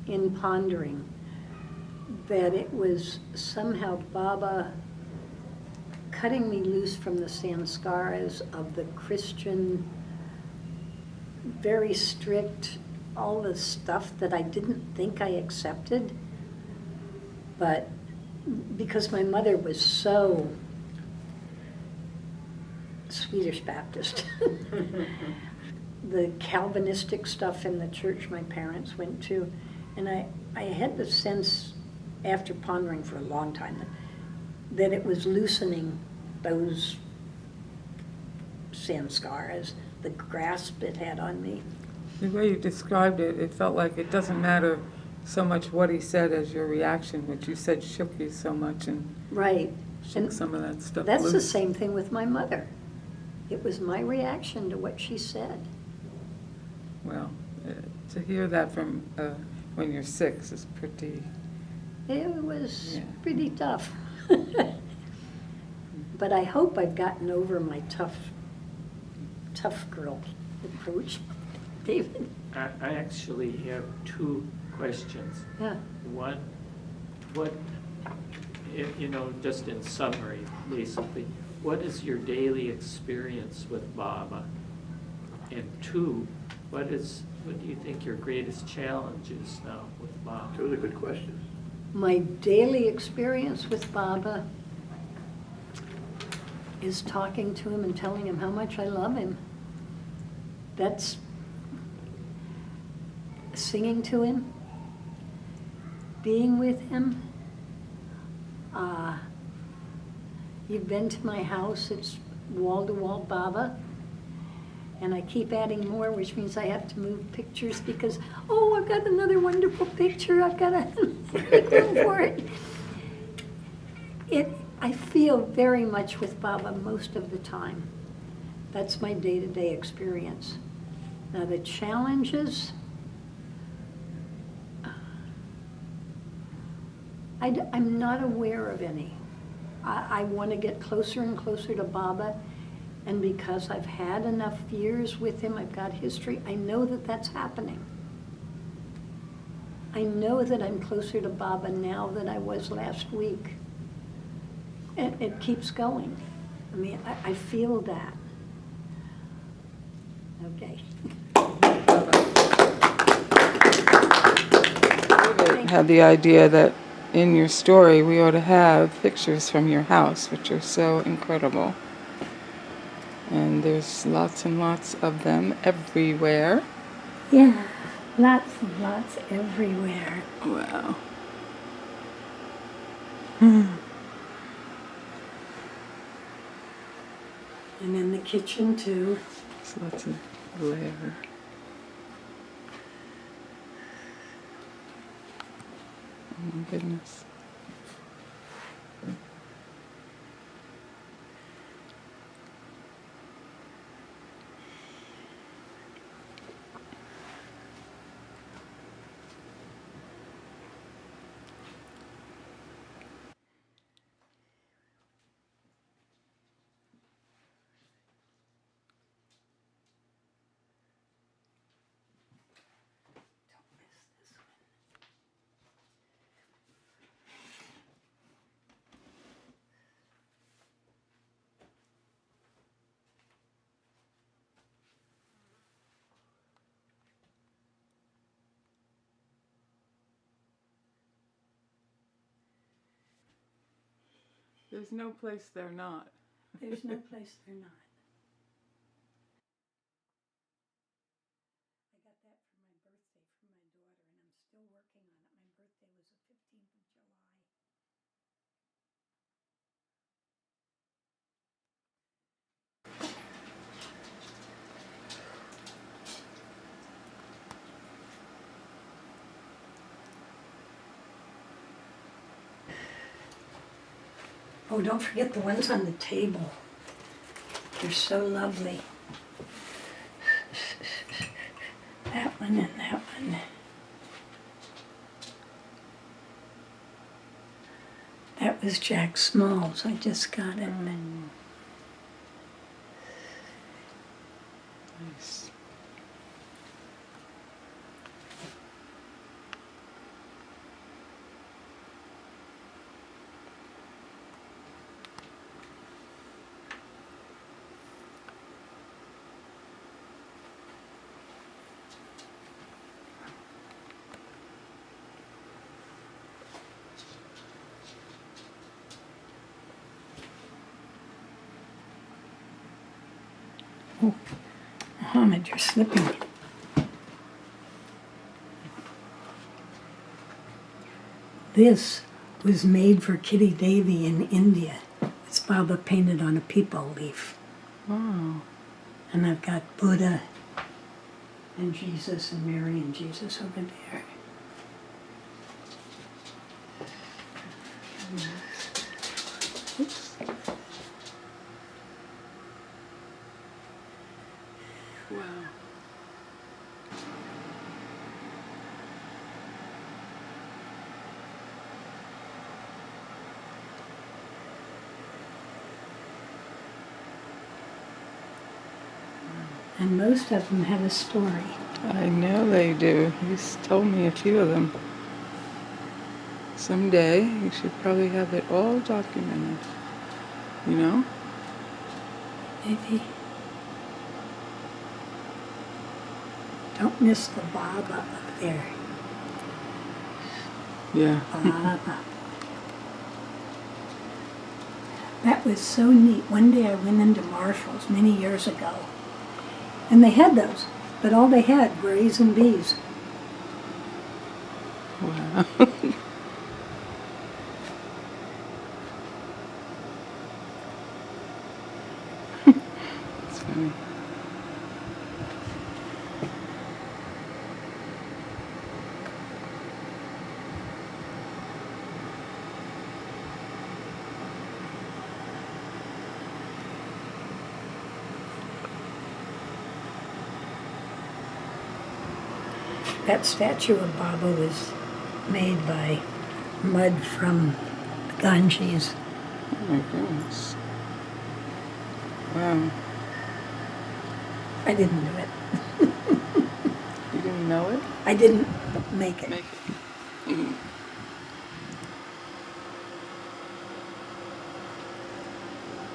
in pondering that it was somehow Baba cutting me loose from the sanskaras of the Christian, very strict, all the stuff that I didn't think I accepted. But because my mother was so Swedish Baptist, the Calvinistic stuff in the church my parents went to, and I had the sense, after pondering for a long time, that it was loosening those sanskaras, the grasp it had on me. The way you described it, it felt like it doesn't matter so much what he said as your reaction, which you said shook you so much and Right. shook And some of that stuff that's loose. the same thing with my mother. It was my reaction to what she said. Well, to hear that from when you're 6 is pretty... It was Yeah. pretty tough. But I hope I've gotten over my tough girl approach. David? I actually have two questions. Yeah. One, what, you know, just in summary, basically, what is your daily experience with Baba? And two, what do you think your greatest challenge is now with Baba? Those are good questions. My daily experience with Baba is talking to him and telling him how much I love him. That's singing to him, being with him. You've been to my house, it's wall-to-wall Baba. And I keep adding more, which means I have to move pictures because, oh, I've got another wonderful picture. I've got to make room for it. I feel very much with Baba most of the time. That's my day-to-day experience. Now the challenges, I'm not aware of any. I want to get closer and closer to Baba. And because I've had enough years with him, I've got history, I know that that's happening. I know that I'm closer to Baba now than I was last week. And it keeps going. I mean, I feel that. Okay. David had the idea that in your story we ought to have pictures from your house, which are so incredible. And there's lots and lots of them everywhere. Yeah, lots and lots everywhere. Wow. And in the kitchen too. There's lots of glare. Oh my goodness. There's no place they're not. There's no place they're not. I got that for my birthday from my daughter, and I'm still working on it. My birthday was the 15th of July. Oh, don't forget the ones on the table. They're so lovely. That one and that one. That was Jack Smalls. I just got it. Nice. Oh, Mohammed, you're slipping. This was made for Kitty Davy in India. It's Baba painted on a peepal leaf. Wow. And I've got Buddha and Jesus and Mary and Jesus over there. Oops. Wow. And most of them have a story. I know they do. He's told me a few of them. Someday you should probably have it all documented. You know? Maybe. Don't miss the Baba up there. Yeah. Baba. That was so neat. One day I went into Marshall's many years ago, and they had those, but all they had were A's and B's. Wow. That's funny. That statue of Baba was made by mud from the Ganges. Oh my goodness. Wow. I didn't do it. You didn't know it? I didn't make it. Make it. Mhm.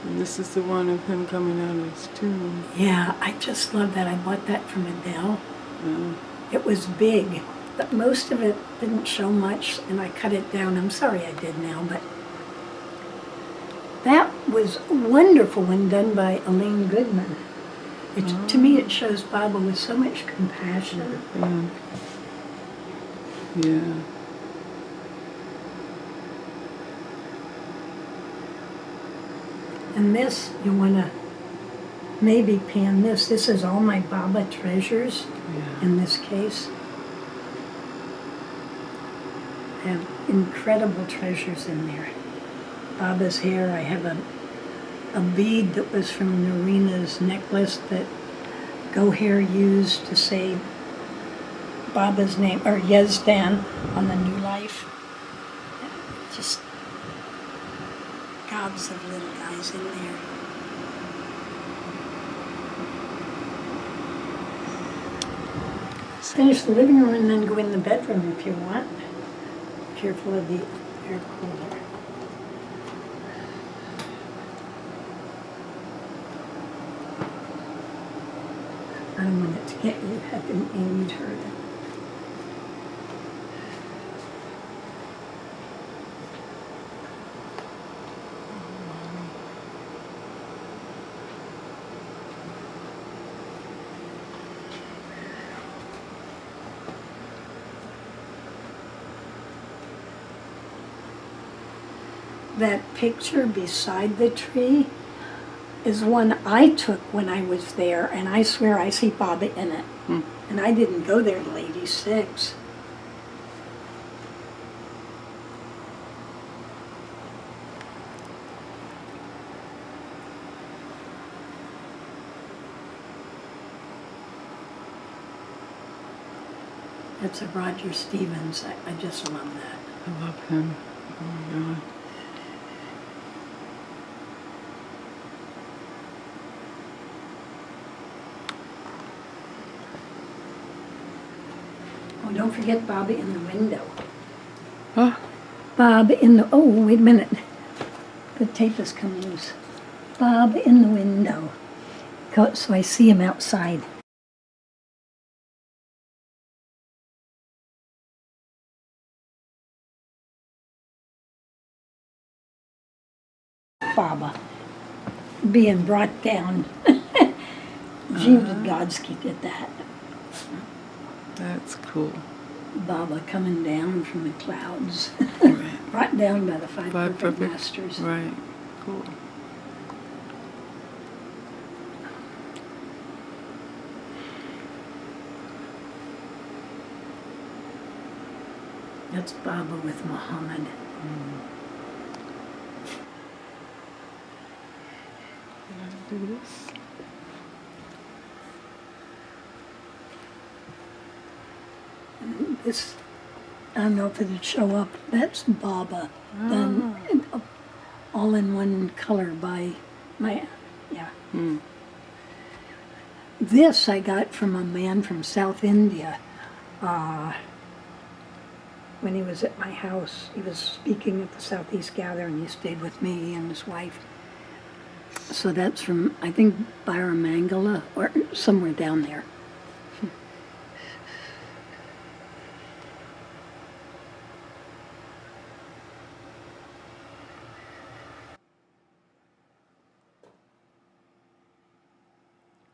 And this is the one of him coming out of his tomb. Yeah, I just love that. I bought that from Adele. Wow. It was big, but most of it didn't show much, and I cut it down. I'm sorry I did now, but that was wonderful when done by Elaine Goodman. To me, it shows Baba with so much compassion. Yeah. Yeah. And this, you want to maybe pan this. This is all my Baba treasures in this case. I have incredible treasures in there. Baba's hair. I have a bead that was from Narina's necklace that Gohair used to say Baba's name, or Yezdan, on the New Life. Just gobs of little guys in there. Finish the living room and then go in the bedroom if you want. Careful of the air cooler. I don't want it to get you. Haven't aimed her. That picture beside the tree is one I took when I was there, and I swear I see Baba in it. And I didn't go there till '86. That's a Roger Stevens. I just love that. I love him. Oh my God. Oh, don't forget Baba in the window. Huh? Baba in the, oh, wait a minute. The tape has come loose. Baba in the window. So I see him outside. Baba being brought down. Gene Godsky did that. That's cool. Baba coming down from the clouds. Right. Brought down by the five Five perfect perfect- masters. Right. Cool. That's Baba with Muhammad. Can I do this? This, I don't know if it'd show up. That's Baba done all in one color by my, yeah. This I got from a man from South India. When he was at my house, he was speaking at the Southeast Gather, and he stayed with me and his wife. So that's from, I think, Byramangala, or somewhere down there.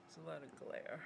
There's a lot of glare.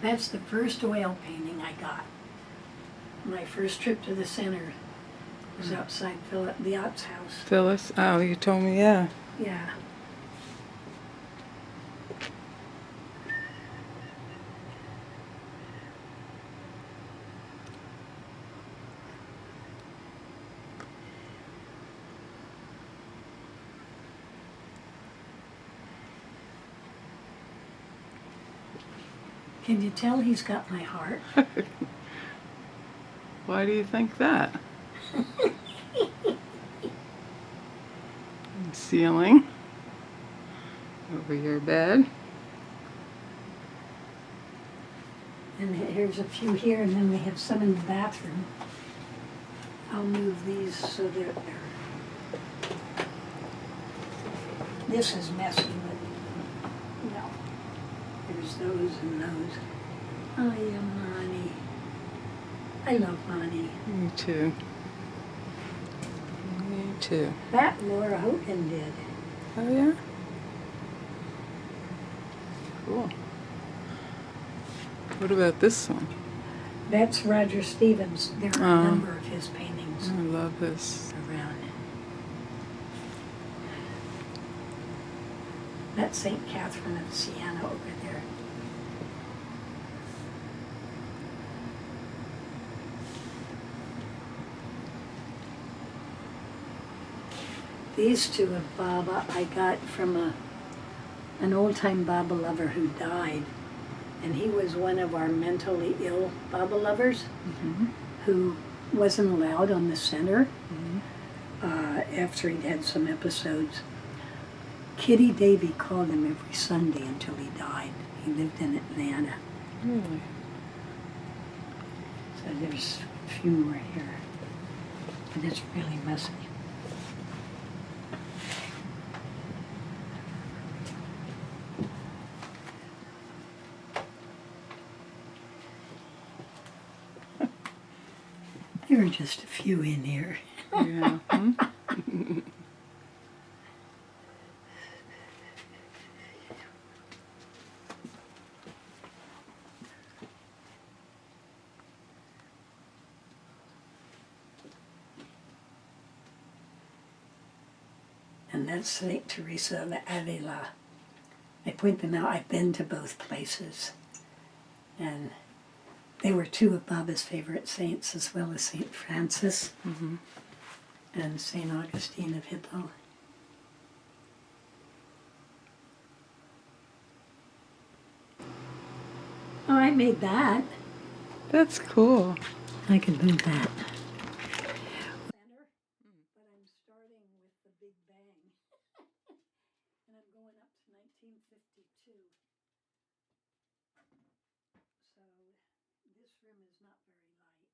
That's the first oil painting I got. My first trip to the center was outside the Ott's house. Phyllis? Oh, you told me, yeah. Yeah. Can you tell he's got my heart? Why do you think that? Ceiling. Over your bed. And here's a few here, and then we have some in the bathroom. I'll move these so they're. This is messy, but no. There's those and those. Oh yeah, Monty. I love Monty. Me too. Me too. That Laura Hogan did. Oh yeah? Cool. What about this one? That's Roger Stevens. There are a number of his paintings I love this. around. That's St. Catherine of Siena over there. These two of Baba I got from an old-time Baba lover who died. And he was one of our mentally ill Baba lovers who wasn't allowed on the center after he'd had some episodes. Kitty Davy called him every Sunday until he died. He lived in Atlanta. Really? So there's a few more here. But it's really messy. There are just a few in here. Yeah. And that's St. Teresa of Avila. I point them out. I've been to both places. And they were two of Baba's favorite saints, as well as St. Francis and St. Augustine of Hippo. Oh, I made that. That's cool. I could move that. But I'm starting with the Big Bang. And I'm going up to 1952. So this room is not very light.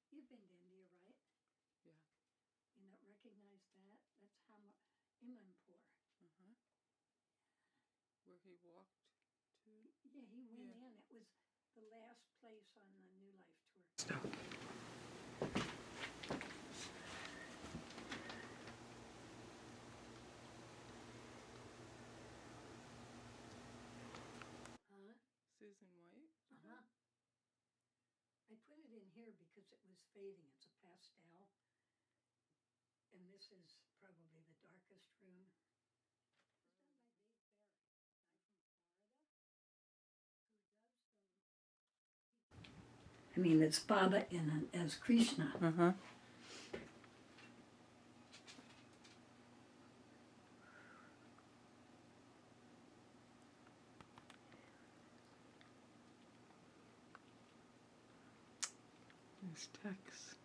You've been to India, right? Yeah. You not recognize that? That's Imanpur. Where he walked to. Yeah, he went in. It was the last place on the New Life tour. Stuff. Huh? Susan White? Uh-huh. I put it in here because it was fading. It's a pastel. And this is probably the darkest room. I mean, it's Baba as Krishna. Uh-huh. There's text.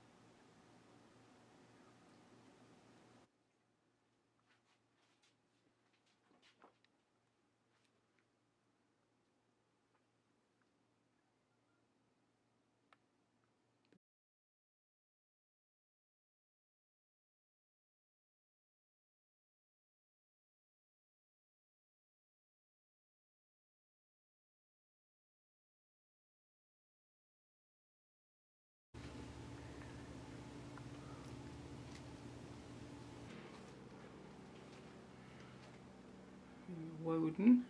Woden.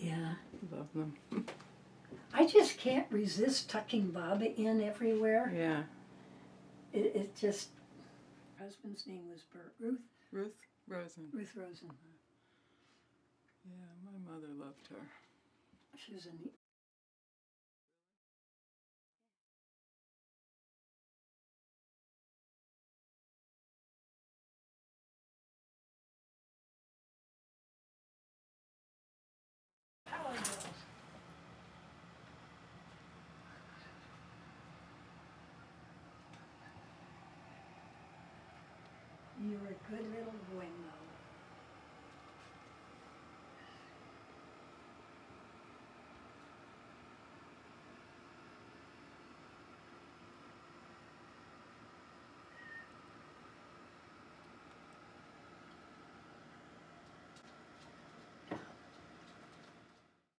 Yeah. Love them. I just can't resist tucking Baba in everywhere. Yeah. It just, her husband's name was Ruth Rosen. Rosen. Yeah, my mother loved her. She was a neat. You're a good little boy, Mo.